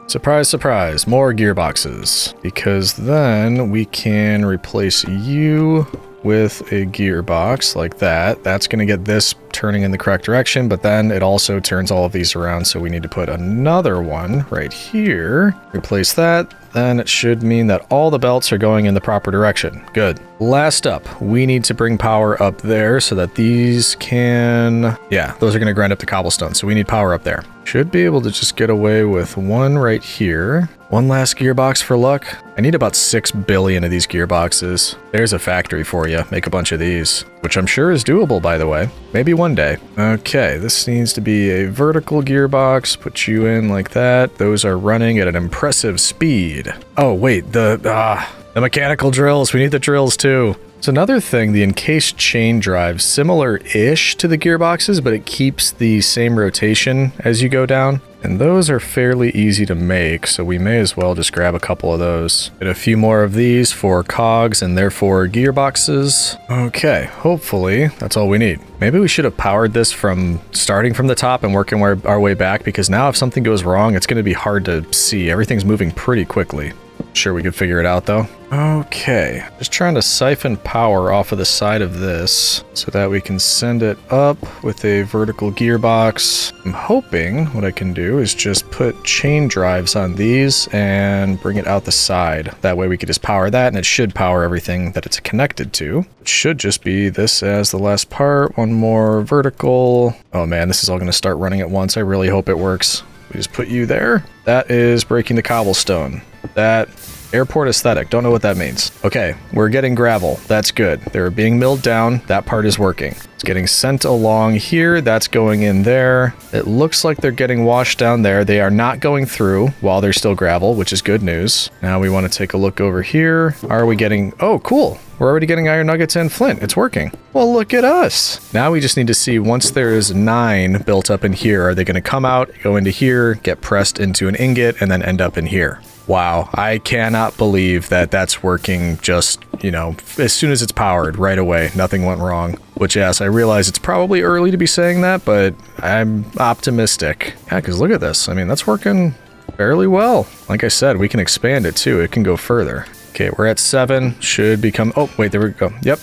Surprise, surprise, more gearboxes because then we can replace you with a gearbox like that. That's going to get this turning in the correct direction, but then it also turns all of these around, so we need to put another one right here. Replace that. Then it should mean that all the belts are going in the proper direction. Good. Last up, we need to bring power up there so that these can... Yeah, those are going to grind up the cobblestone, so we need power up there. Should be able to just get away with one right here. One last gearbox for luck. I need about 6 billion of these gearboxes. There's a factory for you. Make a bunch of these, which I'm sure is doable, by the way. Maybe one day. Okay, this needs to be a vertical gearbox. Put you in like that. Those are running at an impressive speed. Oh, wait, the mechanical drills. We need the drills too. It's another thing, the encased chain drive, similar-ish to the gearboxes, but it keeps the same rotation as you go down. And those are fairly easy to make, so we may as well just grab a couple of those. Get a few more of these for cogs and therefore gearboxes. Okay, hopefully that's all we need. Maybe we should have powered this from starting from the top and working our way back, because now if something goes wrong, it's going to be hard to see. Everything's moving pretty quickly. Sure, we could figure it out though. Okay, just trying to siphon power off of the side of this so that we can send it up with a vertical gearbox. I'm hoping what I can do is just put chain drives on these and bring it out the side. That way we could just power that and it should power everything that it's connected to. It should just be this as the last part. One more vertical. Oh man, this is all going to start running at once. I really hope it works. We just put you there. That is breaking the cobblestone. That airport aesthetic. Don't know what that means. Okay, we're getting gravel. That's good. They're being milled down. That part is working. It's getting sent along here. That's going in there. It looks like they're getting washed down there. They are not going through while they're still gravel, which is good news. Now we want to take a look over here. Are we getting... Oh, cool. We're already getting iron nuggets and flint. It's working. Well, look at us. Now we just need to see, once there's 9 built up in here, are they going to come out, go into here, get pressed into an ingot, and then end up in here? Wow, I cannot believe that that's working just, you know, as soon as it's powered, right away. Nothing went wrong. Which, yes, I realize it's probably early to be saying that, but I'm optimistic. Yeah, because look at this. I mean, that's working fairly well. Like I said, we can expand it too. It can go further. Okay, we're at 7. Should become... Oh, wait, there we go. Yep.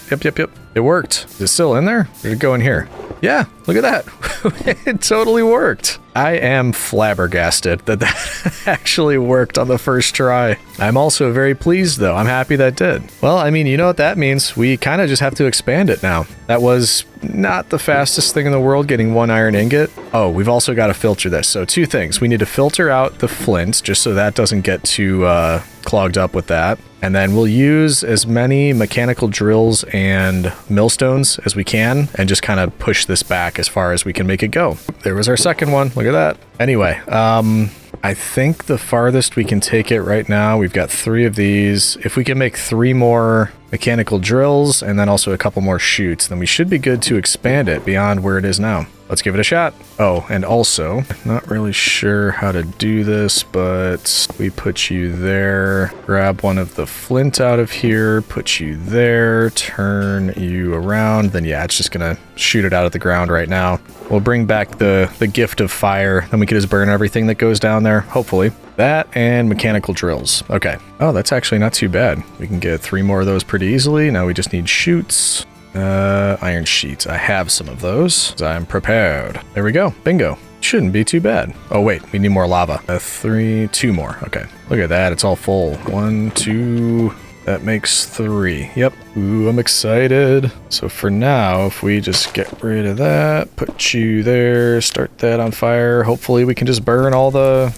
It worked. Is it still in there? Did it go in here? Yeah, look at that. It totally worked. I am flabbergasted that that actually worked on the first try. I'm also very pleased, though. I'm happy that did. Well, I mean, you know what that means. We kind of just have to expand it now. That was not the fastest thing in the world, getting 1 iron ingot. Oh, we've also got to filter this. So 2 things. We need to filter out the flint, just so that doesn't get too clogged up with that. And then we'll use as many mechanical drills and millstones as we can and just kind of push this back as far as we can make it go. There was our second one. Look at that. Anyway, I think the farthest we can take it right now, we've got 3 of these. If we can make 3 more mechanical drills and then also a couple more chutes, then we should be good to expand it beyond where it is now. Let's give it a shot. Oh, and also, not really sure how to do this, but we put you there, grab one of the flint out of here, put you there, turn you around, then yeah, it's just gonna shoot it out of the ground right now. We'll bring back the gift of fire, then we can just burn everything that goes down there, hopefully. That and mechanical drills. Okay. Oh, that's actually not too bad. We can get 3 more of those pretty easily. Now we just need chutes. Iron sheets. I have some of those. I'm prepared. There we go. Bingo. Shouldn't be too bad. Oh, wait. We need more lava. 2 more. Okay. Look at that. It's all full. 1, 2... That makes 3. Yep. Ooh, I'm excited. So for now, if we just get rid of that, put you there, start that on fire. Hopefully we can just burn all the...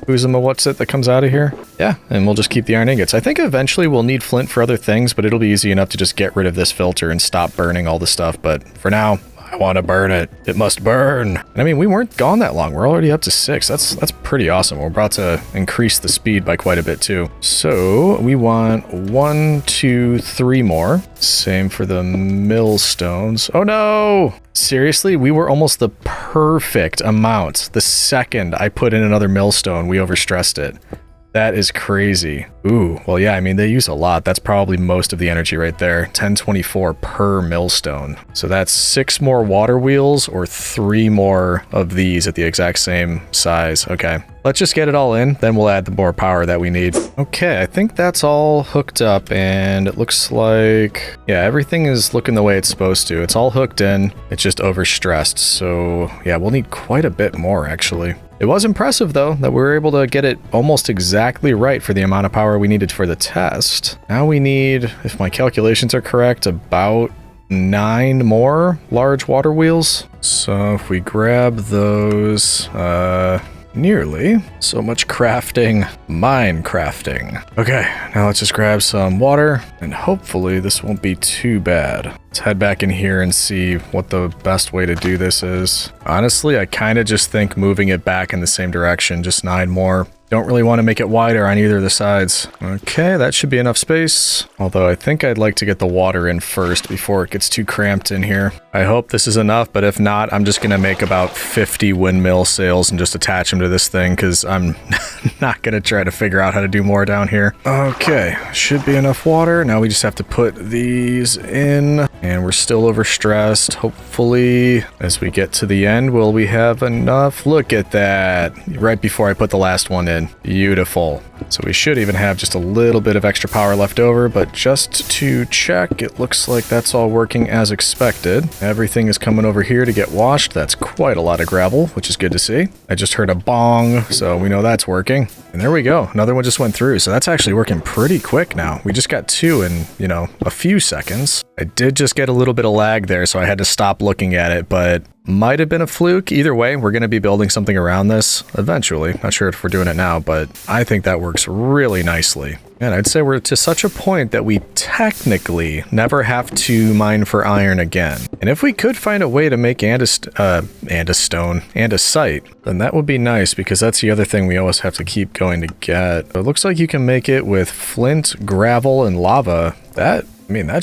what's it that comes out of here? Yeah, and we'll just keep the iron ingots. I think eventually we'll need flint for other things, but it'll be easy enough to just get rid of this filter and stop burning all the stuff. But for now, I want to burn it. It must burn. And I mean, we weren't gone that long. We're already up to 6. That's pretty awesome. We're about to increase the speed by quite a bit too. So we want 1, 2, 3 more. Same for the millstones. Oh no! Seriously, we were almost the perfect amount. The second I put in another millstone, we overstressed it. That is crazy. Ooh, well, yeah, I mean, they use a lot. That's probably most of the energy right there. 1024 per millstone. So that's 6 more water wheels or 3 more of these at the exact same size. Okay, let's just get it all in. Then we'll add the more power that we need. Okay, I think that's all hooked up and it looks like, yeah, everything is looking the way it's supposed to. It's all hooked in. It's just overstressed. So yeah, we'll need quite a bit more actually. It was impressive, though, that we were able to get it almost exactly right for the amount of power we needed for the test. Now we need, if my calculations are correct, about 9 more large water wheels. So if we grab those, nearly. So much crafting, mine crafting. Okay, now let's just grab some water, and hopefully this won't be too bad. Let's head back in here and see what the best way to do this is. Honestly, I kind of just think moving it back in the same direction, just 9 more. Don't really want to make it wider on either of the sides. Okay, that should be enough space. Although I think I'd like to get the water in first before it gets too cramped in here. I hope this is enough, but if not, I'm just going to make about 50 windmill sails and just attach them to this thing because I'm not going to try to figure out how to do more down here. Okay, should be enough water. Now we just have to put these in, and we're still overstressed. Hopefully, as we get to the end, will we have enough? Look at that. Right before I put the last one in. Beautiful. So we should even have just a little bit of extra power left over, but just to check, it looks like that's all working as expected. Everything is coming over here to get washed. That's quite a lot of gravel, which is good to see. I just heard a bong, so we know that's working. And there we go. Another one just went through, so that's actually working pretty quick now. We just got 2 in, you know, a few seconds. I did just get a little bit of lag there, so I had to stop looking at it, but might have been a fluke. Either way, we're going to be building something around this eventually. Not sure if we're doing it now, but I think that works really nicely. And I'd say we're to such a point that we technically never have to mine for iron again. And if we could find a way to make andesite, then that would be nice, because that's the other thing we always have to keep going to get. It looks like you can make it with flint, gravel, and lava. That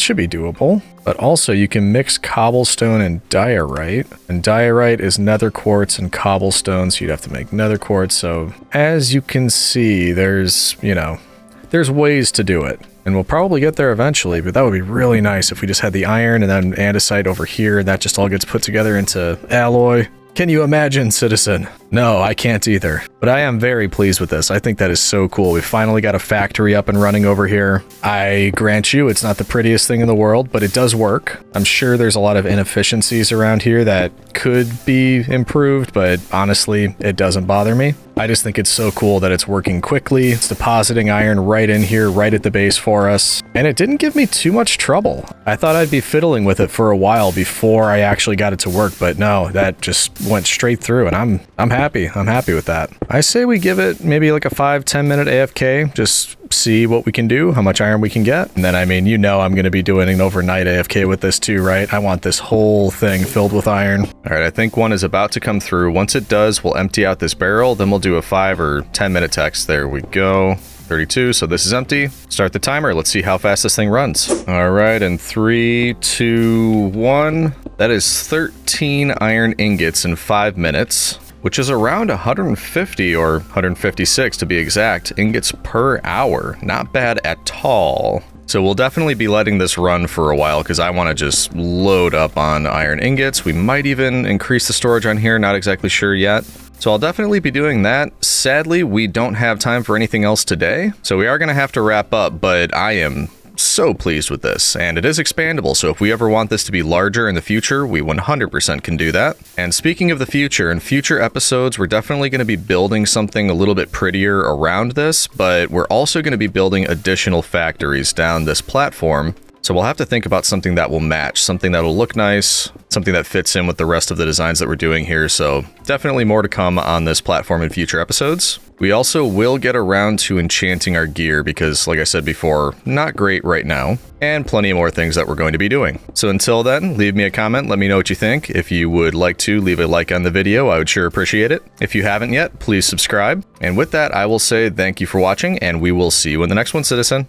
should be doable. But also you can mix cobblestone and diorite. And diorite is nether quartz and cobblestone, so you'd have to make nether quartz. So as you can see, there's ways to do it. And we'll probably get there eventually, but that would be really nice if we just had the iron and then andesite over here, and that just all gets put together into alloy. Can you imagine, citizen? No, I can't either. But I am very pleased with this. I think that is so cool. We finally got a factory up and running over here. I grant you, it's not the prettiest thing in the world, but it does work. I'm sure there's a lot of inefficiencies around here that could be improved, but honestly, it doesn't bother me. I just think it's so cool that it's working quickly. It's depositing iron right in here, right at the base for us. And it didn't give me too much trouble. I thought I'd be fiddling with it for a while before I actually got it to work, but no, that just went straight through, and I'm happy. I'm happy with that. I say we give it maybe like a 5-10 minute AFK, just see what we can do, how much iron we can get. And then, I mean, you know I'm going to be doing an overnight AFK with this too, right? I want this whole thing filled with iron. All right, I think one is about to come through. Once it does, we'll empty out this barrel, then we'll do a 5 or 10 minute text. There we go. 32, so this is empty. Start the timer. Let's see how fast this thing runs. All right, in 3, 2, 1. That is 13 iron ingots in 5 minutes, which is around 150 or 156 to be exact, ingots per hour. Not bad at all. So we'll definitely be letting this run for a while because I want to just load up on iron ingots. We might even increase the storage on here, not exactly sure yet. So I'll definitely be doing that. Sadly, we don't have time for anything else today, so we are going to have to wrap up, but I am so pleased with this, and it is expandable, so if we ever want this to be larger in the future, we 100% can do that. And speaking of the future, in future episodes, we're definitely going to be building something a little bit prettier around this, but we're also going to be building additional factories down this platform. So we'll have to think about something that will match, something that'll look nice, something that fits in with the rest of the designs that we're doing here. So definitely more to come on this platform in future episodes. We also will get around to enchanting our gear because, like I said before, not great right now, and plenty more things that we're going to be doing. So until then, leave me a comment, let me know what you think. If you would like to, leave a like on the video, I would sure appreciate it. If you haven't yet, please subscribe. And with that, I will say thank you for watching, and we will see you in the next one, citizen.